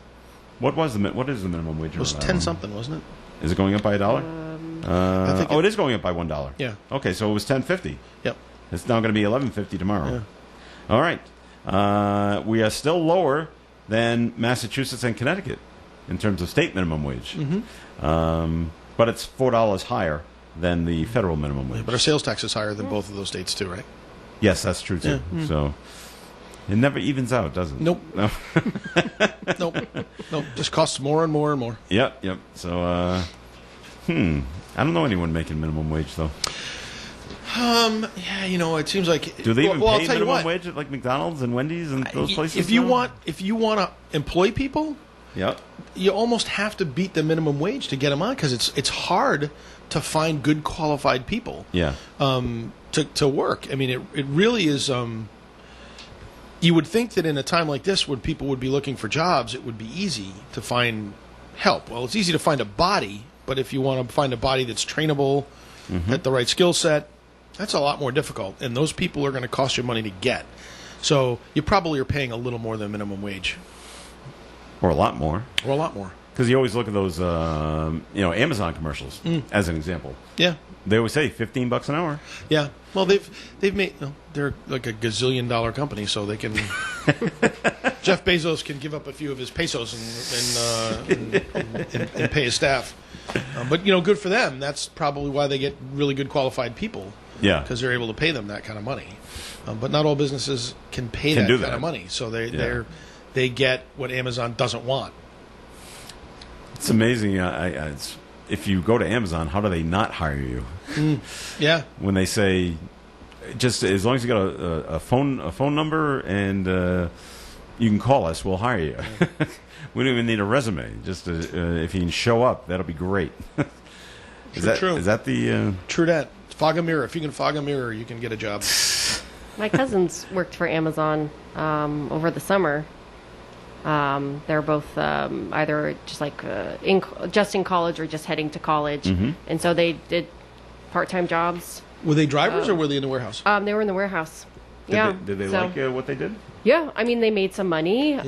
What is the minimum wage? It was 10 something, wasn't it? Is it going up by $1? It is going up by $1. Yeah. Okay, so it was $10.50. Yep. It's now going to be $11.50 tomorrow. Yeah. All right. We are still lower than Massachusetts and Connecticut in terms of state minimum wage. Mm-hmm. But it's $4 higher than the federal minimum wage. But our sales tax is higher than both of those states too, right? Yes, that's true too. Yeah. So it never evens out, does it? Nope. No. Nope. Just costs more and more and more. Yep. So, I don't know anyone making minimum wage though. Yeah, it seems like. Do they even pay minimum wage at like McDonald's and Wendy's and those places? If you want to employ people, you almost have to beat the minimum wage to get them on because it's hard to find good qualified people. Yeah. To work. I mean, it really is. You would think that in a time like this, when people would be looking for jobs, it would be easy to find help. Well, it's easy to find a body, but if you want to find a body that's trainable, at the right skill set, that's a lot more difficult. And those people are going to cost you money to get. So you probably are paying a little more than minimum wage. Or a lot more. Because you always look at those, Amazon commercials as an example. Yeah. They always say $15 an hour. Yeah. Well, they've made they're like a gazillion-dollar company, so they can. Jeff Bezos can give up a few of his pesos and pay his staff. But good for them. That's probably why they get really good qualified people. Yeah. Because they're able to pay them that kind of money. But not all businesses can pay that kind of money. So they get what Amazon doesn't want. It's amazing. If you go to Amazon, how do they not hire you? Yeah. When they say, just as long as you got a phone number and you can call us, we'll hire you. We don't even need a resume. Just if you can show up, that'll be great. True. Is that the True that. Fog a mirror. If you can fog a mirror, you can get a job. My cousins worked for Amazon over the summer. They're both either just like in college or just heading to college, and so they did part-time jobs. Were they drivers or were they in the warehouse? They were in the warehouse. Did they like what they did? Yeah, I mean they made some money.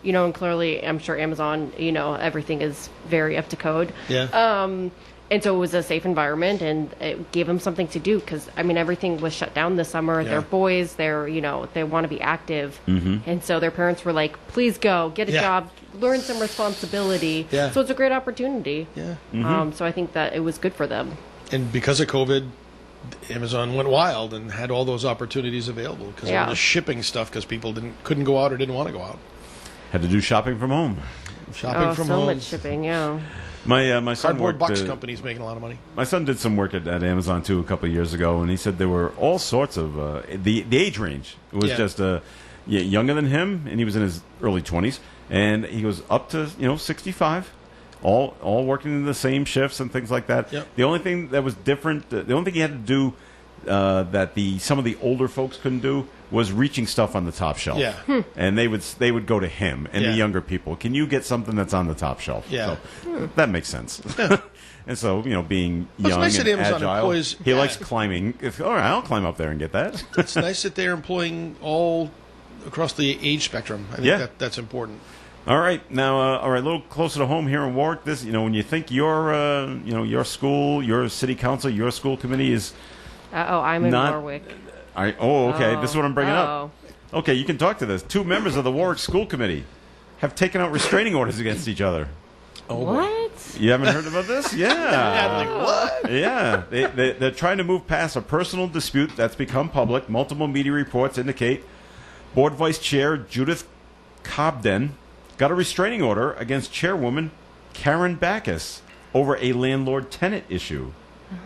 You know, and clearly, I'm sure Amazon, you know, everything is very up to code. Yeah. And so it was a safe environment, and it gave them something to do because, I mean, everything was shut down this summer. Yeah. They're boys. You know, they want to be active. And so their parents were like, please go, get a job, learn some responsibility. Yeah. So it's a great opportunity. Yeah. So I think that it was good for them. And because of COVID, Amazon went wild and had all those opportunities available because they were just shipping stuff because people couldn't go out or didn't want to go out. Had to do shopping from home. Shopping from so home. much shipping, yeah. My son Cardboard worked, box company's making a lot of money. My son did some work at Amazon too a couple of years ago, and he said there were all sorts of the age range. It was just younger than him, and he was in his early 20s, and he goes up to 65, all working in the same shifts and things like that. Yep. The only thing that was different, the only thing he had to do that some of the older folks couldn't do was reaching stuff on the top shelf. Yeah. And they would go to him and Yeah. the younger people. Can you get something that's on the top shelf? Yeah. So, that makes sense. And so, being Well, it's young nice and that Amazon agile, employs- he yeah. likes climbing. All right, I'll climb up there and get that. It's nice that they're employing all across the age spectrum. I think that's important. All right, now, a little closer to home here in Warwick. This, when you think your school, your city council, your school committee is I'm in Warwick. Okay. This is what I'm bringing up. Okay, you can talk to this. 2 members of the Warwick School Committee have taken out restraining orders against each other. What? You haven't heard about this? Yeah. What? Yeah. They're trying to move past a personal dispute that's become public. Multiple media reports indicate Board Vice Chair Judith Cobden got a restraining order against Chairwoman Karen Backus over a landlord-tenant issue.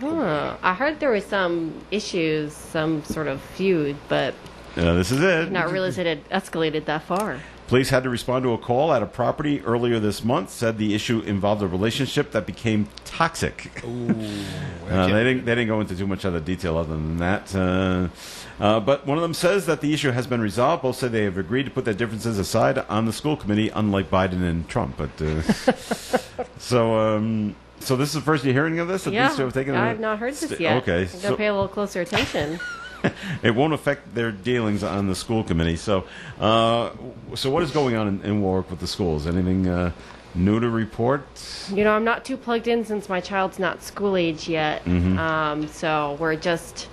I heard there was some issues, some sort of feud, but This is it. I did not realize it had escalated that far. Police had to respond to a call at a property earlier this month, said the issue involved a relationship that became toxic. Ooh, they didn't go into too much other detail other than that. But one of them says that the issue has been resolved. Both say they have agreed to put their differences aside on the school committee, unlike Biden and Trump. But So this is the first you're hearing of this? Yeah, I've not heard this yet. Okay. I'm going to pay a little closer attention. It won't affect their dealings on the school committee. So what is going on in Warwick with the schools? Anything new to report? I'm not too plugged in since my child's not school age yet. So we're just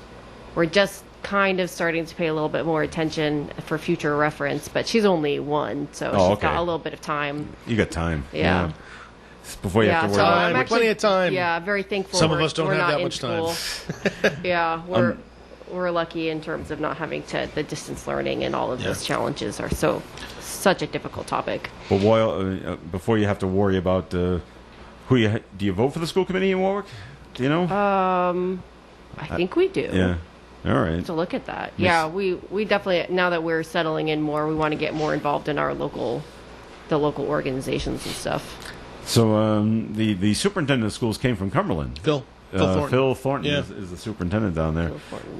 kind of starting to pay a little bit more attention for future reference. But she's only 1, so she's got a little bit of time. You got time. Yeah. Before you have to worry about I'm plenty of time. Yeah, very thankful. Some of us don't we're have not that in much time. school. Yeah, we're lucky in terms of not having the distance learning and all of those challenges are such a difficult topic. But before you have to worry about do you vote for the school committee in Warwick? Do you know? I think we do. Yeah. All right. To look at that. Yeah, we definitely, now that we're settling in more, we want to get more involved in the local organizations and stuff. So the superintendent of schools came from Cumberland. Phil Thornton. Phil Thornton is the superintendent down there,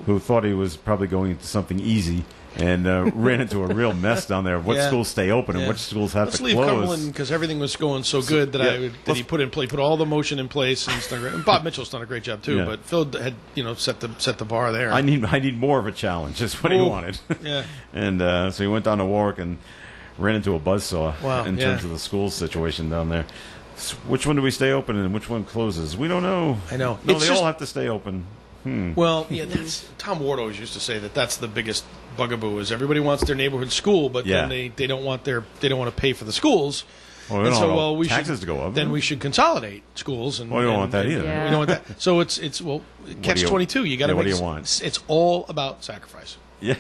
who thought he was probably going into something easy and ran into a real mess down there of what schools stay open and which schools have to close. Let's leave Cumberland because everything was going so good that he put all the motion in place and it's done great. And Bob Mitchell's done a great job too. Yeah. But Phil had set the bar there. I need more of a challenge. Is what he wanted. Yeah. And so he went down to Warwick and ran into a buzzsaw in terms of the school situation down there. Which one do we stay open and which one closes? We don't know. I know. No, they all have to stay open. Well, Tom Ward always used to say that's the biggest bugaboo is everybody wants their neighborhood school, but then they don't want to pay for the schools. Well, we and don't so, want we taxes should, to go up. then we should consolidate schools. And we don't want that either. Yeah. We don't want that. So it's catch-22. You got to what make do you want? It's all about sacrifice. Yeah.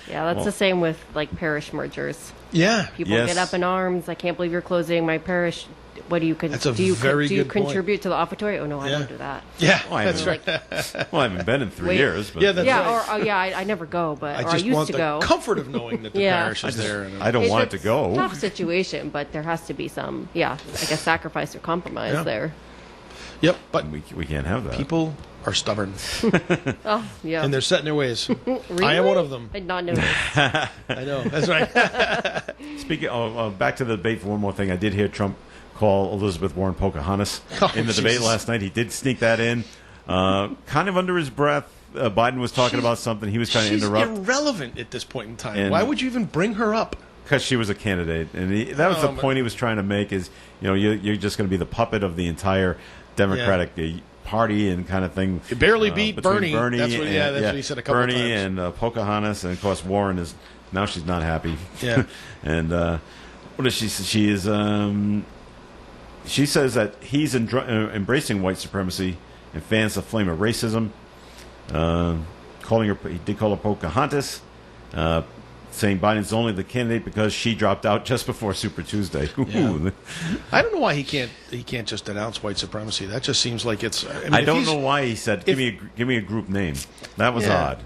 Yeah, that's the same with like parish mergers. Yeah. People Yes. get up in arms. I can't believe you're closing my parish. What do you That's a do? You very do you good point. contribute to the offertory? Oh no, I Yeah. don't do that. Yeah, Well, I that's haven't- right. Well, I haven't been in 3 Wait. years. But Yeah, that's Yeah, right. or I never go, but I or I just used want to the go. comfort of knowing that the Yeah. parish is there. I don't want to It's go. a tough situation, but there has to be some, like a sacrifice or compromise Yeah. there. Yep, but We can't have that. people are stubborn, Oh, yeah. and they're set in their ways. Really? I am one of them. I did not notice. I know. That's right. Speaking of, back to the debate for one more thing, I did hear Trump call Elizabeth Warren Pocahontas in the debate Jesus. last night. He did sneak that in, kind of under his breath. Biden was talking about something. He was trying to She's interrupt irrelevant at this point in time. And- Why would you even bring her up? because she was a candidate, and that was the point he was trying to make. Is you're just going to be the puppet of the entire Democratic Party and kind of thing. You barely beat between Bernie. That's what- that's what he said a couple Bernie times. and Pocahontas, and of course Warren is now she's not happy. Yeah. And what does she say? She is. She says that he's embracing white supremacy and fans the flame of racism. He did call her Pocahontas, saying Biden's only the candidate because she dropped out just before Super Tuesday. Yeah. I don't know why he can't just denounce white supremacy. That just seems like it's. I don't know why he said give me a group name. That was odd.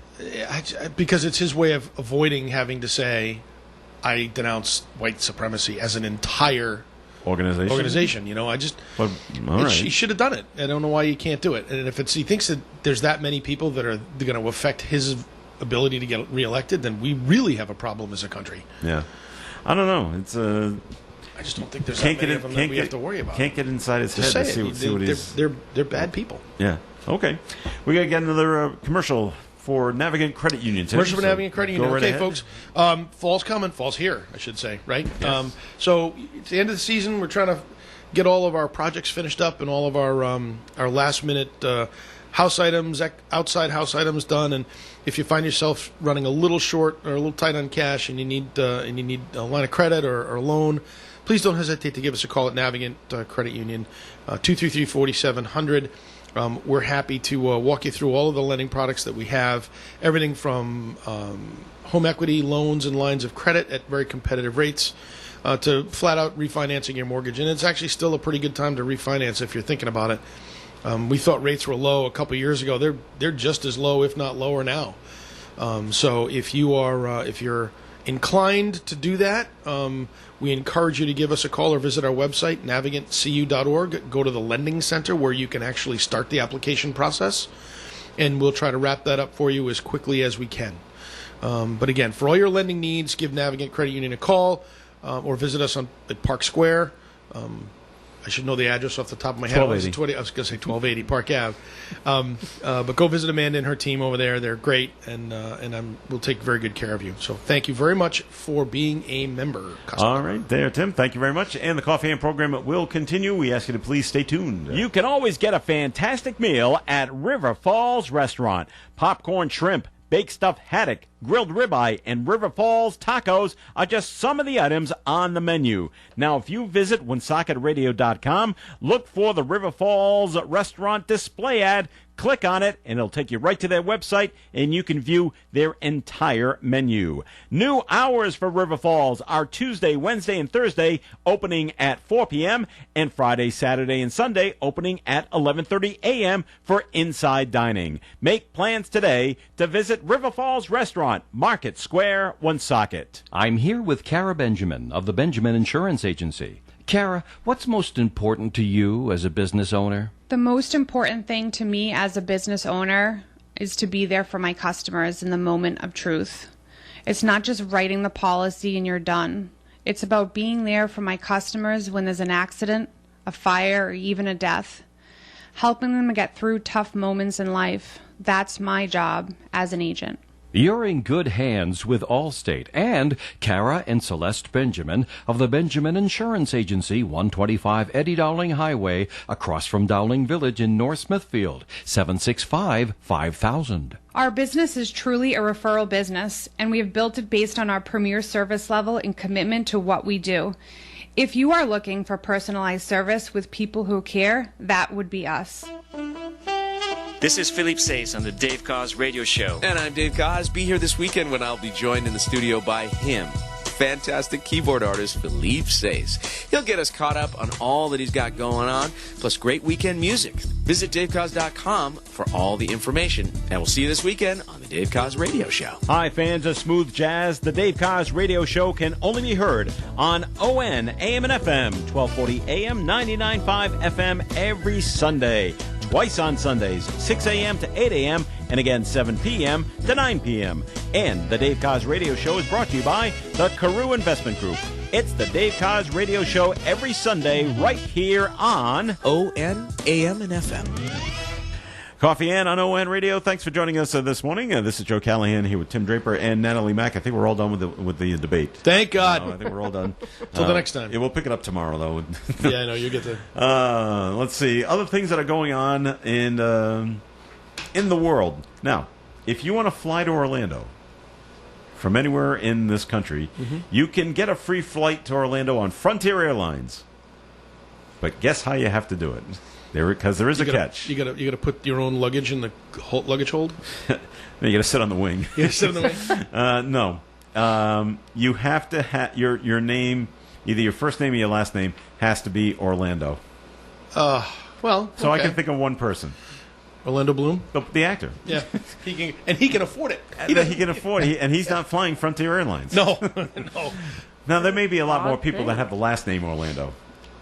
Because it's his way of avoiding having to say, I denounce white supremacy as an entire organization. I just But, all right. he should have done it. I don't know why he can't do it. And if he thinks that there's that many people that are going to affect his ability to get reelected, then we really have a problem as a country. Yeah, I don't know. It's I just don't think there's that many of them that we have to worry about. Can't get inside his Just head say to it. see what he's. They're bad people. Yeah. Okay. We got to get another commercial for Navigant Credit Union. Commercial for Navigant Credit Union. Right Okay, ahead. folks. Fall's coming. Fall's here, I should say, right? Yes. So it's the end of the season. We're trying to get all of our projects finished up and all of our last-minute house items, outside house items done. And if you find yourself running a little short or a little tight on cash and you need a line of credit or a loan, please don't hesitate to give us a call at Navigant Credit Union, 233-4700. We're happy to walk you through all of the lending products that we have, everything from home equity, loans, and lines of credit at very competitive rates, to flat-out refinancing your mortgage. And it's actually still a pretty good time to refinance if you're thinking about it. We thought rates were low a couple years ago. They're just as low, if not lower now. So if you're inclined to do that, we encourage you to give us a call or visit our website, navigantcu.org. Go to the Lending Center where you can actually start the application process, and we'll try to wrap that up for you as quickly as we can. But again, for all your lending needs, give Navigant Credit Union a call or visit us at Park Square. I should know the address off the top of my head. I was going to say 1280 Park Ave. But go visit Amanda and her team over there. They're great, and we'll take very good care of you. So thank you very much for being a member customer. All right, there, Tim. Thank you very much. And the Coffee and program will continue. We ask you to please stay tuned. You can always get a fantastic meal at River Falls Restaurant. Popcorn shrimp, baked stuffed haddock, grilled ribeye, and River Falls tacos are just some of the items on the menu. Now, if you visit WoonsocketRadio.com, look for the River Falls Restaurant display ad, click on it, and it'll take you right to their website, and you can view their entire menu. New hours for River Falls are Tuesday, Wednesday, and Thursday, opening at 4 p.m., and Friday, Saturday, and Sunday, opening at 11:30 a.m. for inside dining. Make plans today to visit River Falls Restaurant, Market Square, Woonsocket. I'm here with Kara Benjamin of the Benjamin Insurance Agency. Kara, what's most important to you as a business owner? The most important thing to me as a business owner is to be there for my customers in the moment of truth. It's not just writing the policy and you're done. It's about being there for my customers when there's an accident, a fire, or even a death. Helping them get through tough moments in life. That's my job as an agent. You're in good hands with Allstate and Kara and Celeste Benjamin of the Benjamin Insurance Agency, 125 Eddie Dowling Highway, across from Dowling Village in North Smithfield, 765-5000. Our business is truly a referral business, and we have built it based on our premier service level and commitment to what we do. If you are looking for personalized service with people who care, that would be us. This is Philippe Says on the Dave Cause Radio Show. And I'm Dave Cause. Be here this weekend when I'll be joined in the studio by him, fantastic keyboard artist Philippe Says. He'll get us caught up on all that he's got going on, plus great weekend music. Visit DaveCause.com for all the information, and we'll see you this weekend on the Dave Cause Radio Show. Hi, fans of smooth jazz. The Dave Cause Radio Show can only be heard on ON, AM and FM, 1240 AM, 99.5 FM every Sunday. Twice on Sundays, 6 a.m. to 8 a.m., and again 7 p.m. to 9 p.m. And the Dave Cause Radio Show is brought to you by the Carew Investment Group. It's the Dave Cause Radio Show every Sunday right here on ON, AM, and FM. Coffee Ann on ON Radio. Thanks for joining us this morning. This is Joe Callahan here with Tim Draper and Natalie Mack. I think we're all done with the debate. Thank God. I think we're all done. Till the next time. Yeah, we'll pick it up tomorrow, though. Yeah, I know. You get to. Let's see. Other things that are going on in the world. Now, if you want to fly to Orlando from anywhere in this country, you can get a free flight to Orlando on Frontier Airlines. But guess how you have to do it? Because there is a catch. You gotta put your own luggage in the luggage hold. You gotta sit on the wing. You gotta sit on the wing. No, you have to have your name, either your first name or your last name, has to be Orlando. Well, so I can think of one person. Orlando Bloom, the actor. Yeah, he can afford it. He can afford it, and he's not flying Frontier Airlines. No, no. Now there may be a lot more people that have the last name Orlando.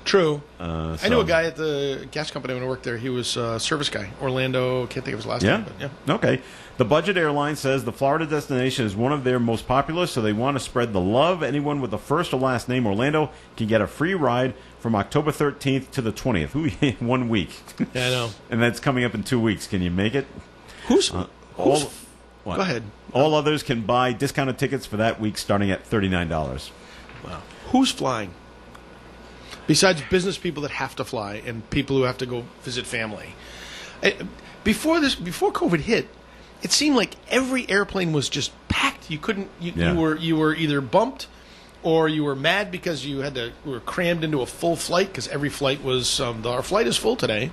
True. So. I knew a guy at the gas company when I worked there. He was a service guy. Orlando, can't think of his last name. But yeah. Okay. The budget airline says the Florida destination is one of their most popular, so they want to spread the love. Anyone with the first or last name Orlando can get a free ride from October 13th to the 20th. 1 week. Yeah, I know. And that's coming up in 2 weeks. Can you make it? Go ahead. All others can buy discounted tickets for that week starting at $39. Wow. Who's flying? Besides business people that have to fly and people who have to go visit family. Before COVID hit, it seemed like every airplane was just packed. You couldn't. You were either bumped, or you were mad because you were crammed into a full flight because every flight was. Our flight is full today.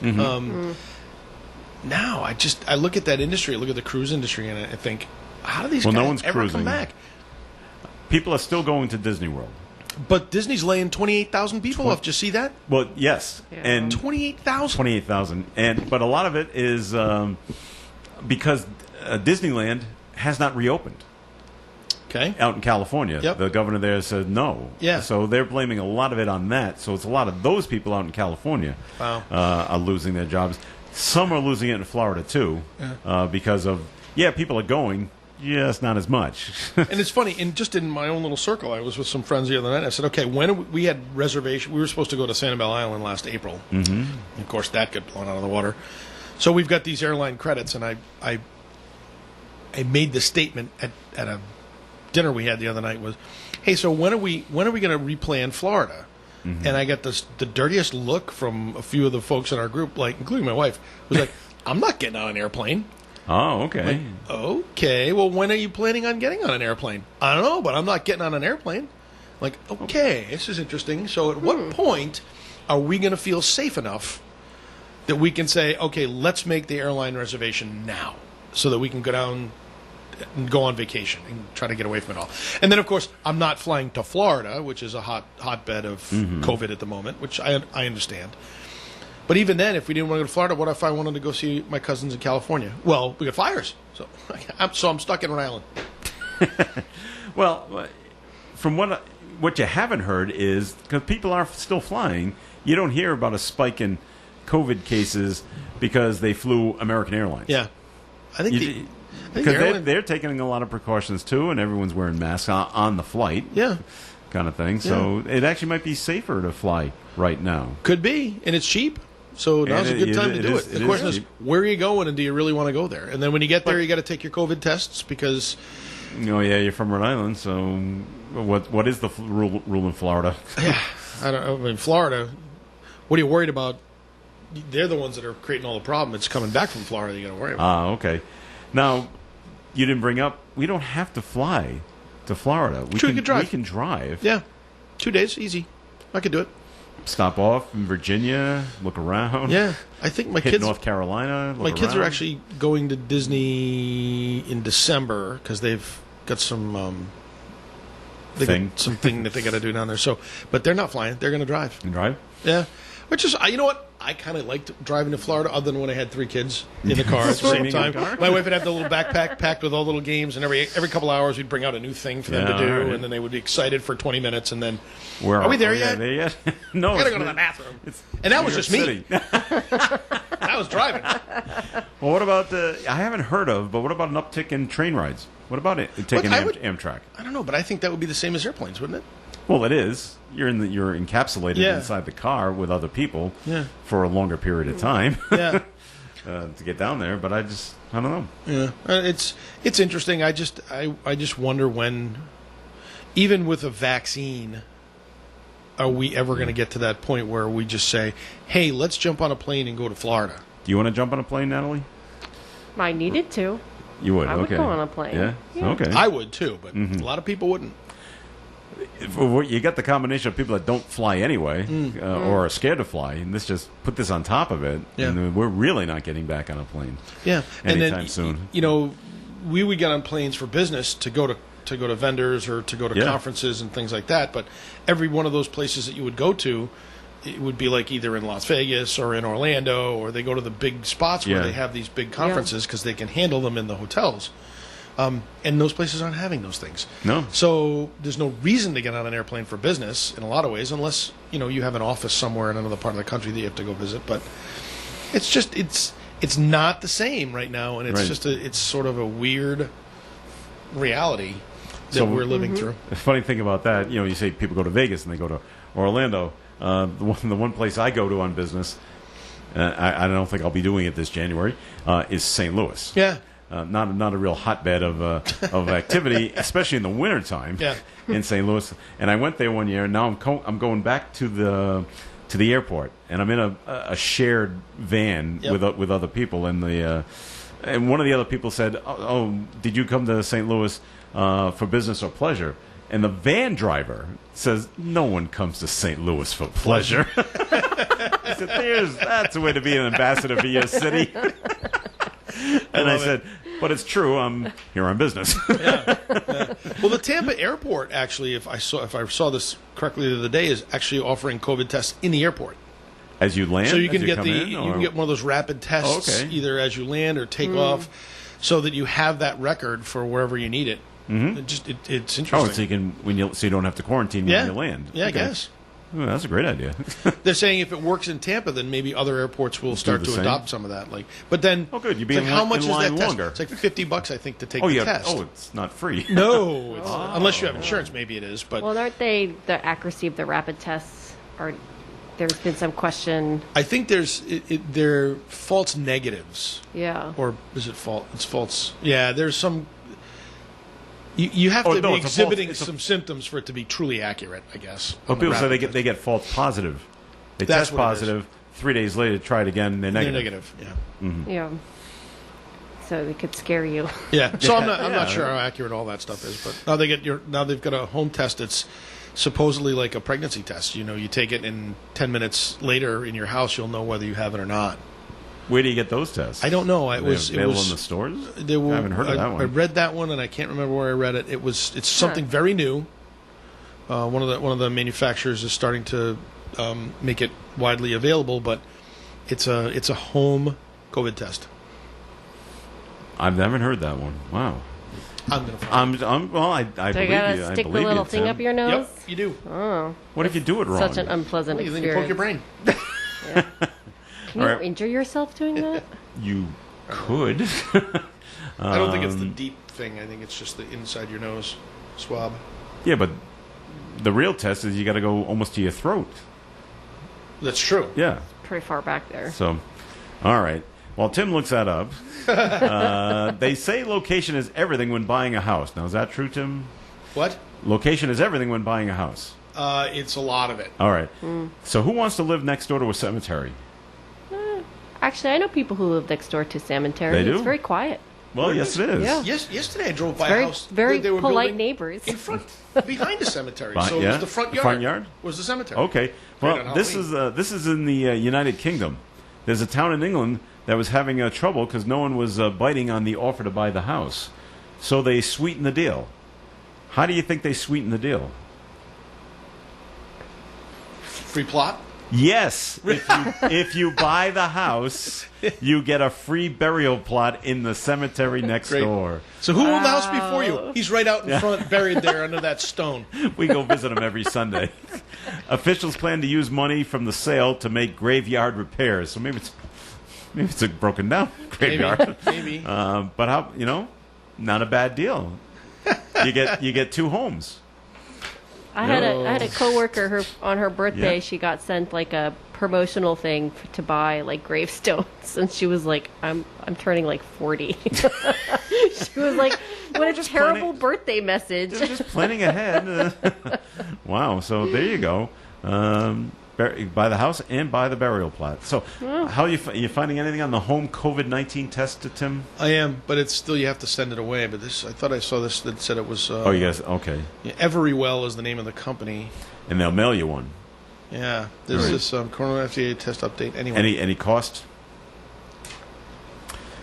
Now I look at that industry. I look at the cruise industry, and I think, how do these guys no one's ever cruising. come back? People are still going to Disney World. But Disney's laying 28,000 people off. Did you see that? Well, yes, and 28,000. 28,000, but a lot of it is because Disneyland has not reopened. Okay. Out in California, the governor there said no. Yeah. So they're blaming a lot of it on that. So it's a lot of those people out in California are losing their jobs. Some are losing it in Florida too, because of people are going. Yes, not as much. And it's funny, just in my own little circle, I was with some friends the other night. I said, okay, we had reservation. We were supposed to go to Sanibel Island last April. Mm-hmm. Of course, that got blown out of the water. So we've got these airline credits, and I made the statement at a dinner we had the other night was, hey, so when are we going to replan Florida? Mm-hmm. And I got the dirtiest look from a few of the folks in our group, like including my wife, was like, I'm not getting on an airplane. Oh, okay. Like, okay, well, when are you planning on getting on an airplane? I don't know, but I'm not getting on an airplane. Like, okay, this is interesting. So at what point are we going to feel safe enough that we can say, okay, let's make the airline reservation now so that we can go down and go on vacation and try to get away from it all? And then, of course, I'm not flying to Florida, which is a hotbed of COVID at the moment, which I understand. But even then, if we didn't want to go to Florida, what if I wanted to go see my cousins in California? Well, we got fires, so I'm stuck in Rhode Island. Well, from what you haven't heard is, because people are still flying, you don't hear about a spike in COVID cases because they flew American Airlines. Yeah, I think because they're taking a lot of precautions too, and everyone's wearing masks on the flight. Yeah. Kind of thing. So it actually might be safer to fly right now. Could be, and it's cheap. So now's a good time to do it. The question is, where are you going, and do you really want to go there? And then when you get there, you got to take your COVID tests because. Oh yeah, you're from Rhode Island. So what is the rule in Florida? Yeah, I don't know. I mean, Florida. What are you worried about? They're the ones that are creating all the problem. It's coming back from Florida. You got to worry about. Okay. Now, you didn't bring up. We don't have to fly to Florida. We can drive. We can drive. Yeah, 2 days, easy. I could do it. Stop off in Virginia, look around. Yeah, I think my hit kids. North Carolina. My kids are actually going to Disney in December because they've got some something that they got to do down there. So, but they're not flying; they're going to drive. And drive? Yeah, which is you know what. I kind of liked driving to Florida, other than when I had 3 kids in the car at the same time. My wife would have the little backpack packed with all the little games, and every couple hours we'd bring out a new thing for them to do, and then they would be excited for 20 minutes, and then, are we there yet? No, I gotta go to the bathroom. And that was just me. I was driving. Well, what about I haven't heard of, but what about an uptick in train rides? What about it taking Amtrak? I don't know, but I think that would be the same as airplanes, wouldn't it? Well, it is. You're encapsulated inside the car with other people for a longer period of time. Yeah. To get down there, but I don't know. Yeah, it's interesting. I just wonder when, even with a vaccine, are we ever going to get to that point where we just say, "Hey, let's jump on a plane and go to Florida"? Do you want to jump on a plane, Natalie? I needed to. You would. I would go on a plane. Yeah. Okay. I would too, but a lot of people wouldn't. You got the combination of people that don't fly anyway, or are scared to fly, and this put this on top of it, and we're really not getting back on a plane. Yeah, anytime soon. You know, we would get on planes for business to go to vendors or to go to conferences and things like that. But every one of those places that you would go to, it would be like either in Las Vegas or in Orlando, or they go to the big spots where they have these big conferences because they can handle them in the hotels. And those places aren't having those things. No. So there's no reason to get on an airplane for business in a lot of ways, unless you have an office somewhere in another part of the country that you have to go visit. But it's just it's not the same right now, and it's it's sort of a weird reality that we're living through. The funny thing about that, you say people go to Vegas and they go to Orlando. The one place I go to on business, I don't think I'll be doing it this January, is St. Louis. Yeah. Not a real hotbed of activity, especially in the wintertime in St. Louis. And I went there one year, and now I'm going back to the airport, and I'm in a shared van with other people. And and one of the other people said, "Oh, did you come to St. Louis for business or pleasure?" And the van driver says, "No one comes to St. Louis for pleasure." I said, "That's a way to be an ambassador for your city." And I said, "But it's true. I'm here on business." Well, the Tampa airport actually, if I saw this correctly the other day, is actually offering COVID tests in the airport. As you land, so you can get one of those rapid tests either as you land or take off, so that you have that record for wherever you need it. It's interesting. Oh, so you can so you don't have to quarantine when you land. Yeah, I guess. Oh, that's a great idea. They're saying if it works in Tampa, then maybe other airports will start to adopt some of that. But then, good. You'd be how much is that longer. Test? It's like $50, I think, to take the test. Oh, it's not free. No, unless you have insurance, maybe it is. But aren't they the accuracy of the rapid tests? There's been some question. I think they're false negatives. Yeah. Or is it false? It's false. Yeah. There's some. You have to be exhibiting some symptoms for it to be truly accurate, I guess. Well, people say they get false positive. They test positive. 3 days later, try it again. They're negative. Yeah. Mm-hmm. Yeah. So they could scare you. Yeah. So I'm not sure how accurate all that stuff is, but now they've got a home test that's supposedly like a pregnancy test. You take it, and 10 minutes later in your house, you'll know whether you have it or not. Where do you get those tests? I don't know. It was available in the stores. I haven't heard of that one. I read that one, and I can't remember where I read it. It's something very new. One of the manufacturers is starting to make it widely available, but it's a home COVID test. I've never heard that one. Wow. I'm gonna find it. Well, I so believe you gotta stick the little thing up your nose. Yep, you do. Oh. What if you do it wrong? Such an unpleasant experience. experience. You poke your brain. Yeah. Can you injure yourself doing that? You could. I don't think it's the deep thing. I think it's just the inside your nose swab. Yeah, but the real test is you got to go almost to your throat. That's true. Yeah. Pretty far back there. So, all right. While Tim looks that up, they say location is everything when buying a house. Now, is that true, Tim? What? Location is everything when buying a house. It's a lot of it. All right. So who wants to live next door to a cemetery? Actually, I know people who live next door to cemeteries. They do? It's very quiet. Well, yes, it is. Yeah. Yesterday I drove by Very- a house. very they were polite building neighbors. in front, behind the cemetery. But- So it yeah? was the front The yard. front yard? Was the cemetery. Okay. Right on Well, this is in the United Kingdom. There's a town in England that was having trouble because no one was biting on the offer to buy the house. So they sweetened the deal. How do you think they sweetened the deal? Free plot. Yes. If you buy the house, you get a free burial plot in the cemetery next Great. door. So who owned the house before you? He's right out in front, buried there under that stone. We go visit him every Sunday. Officials plan to use money from the sale to make graveyard repairs. So maybe it's a broken down graveyard. Maybe. But how, not a bad deal. You get 2 homes. I had a coworker. On her birthday, Yeah. she got sent like a promotional thing to buy like gravestones, and she was like, "I'm turning like 40." She was like, "What a terrible birthday message!" They're just planning ahead. Wow. So there you go. Buy the house and buy the burial plot. So, how are you finding anything on the home COVID-19 test, Tim? I am, but it's still you have to send it away. But this, I thought I saw this that said it was. Oh, yes. Okay. Yeah, Everywell is the name of the company. And they'll mail you one. Yeah, there's this Corona FDA test update. Anyway, Any cost?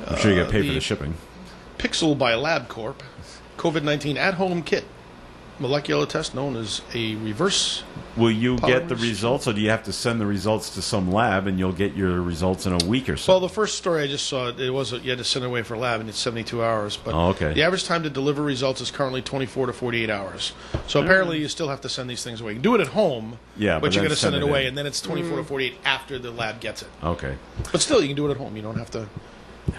I'm sure you got to pay for the shipping. Pixel by LabCorp, COVID-19 at-home kit, molecular test known as a reverse. Will you get the polymers. results, or do you have to send the results to some lab and you'll get your results in a week or so? Well, the first story I just saw, it was you had to send it away for a lab, and it's 72 hours. But okay. The average time to deliver results is currently 24 to 48 hours. So apparently, you still have to send these things away. You can do it at home, Yeah, but but you're then going to send send it it away, in. and then it's 24 to 48 after the lab gets it. Okay. But still, you can do it at home. You don't have to.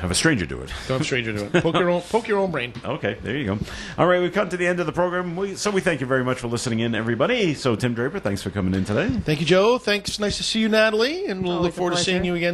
Have a stranger do it. Don't have a stranger do it. Poke your own brain. Okay, there you go. All right, we've come to the end of the program. So we thank you very much for listening in, everybody. So Tim Draper, thanks for coming in today. Thank you, Joe. Thanks. Nice to see you, Natalie. And we'll Always look forward a to seeing pleasure. you again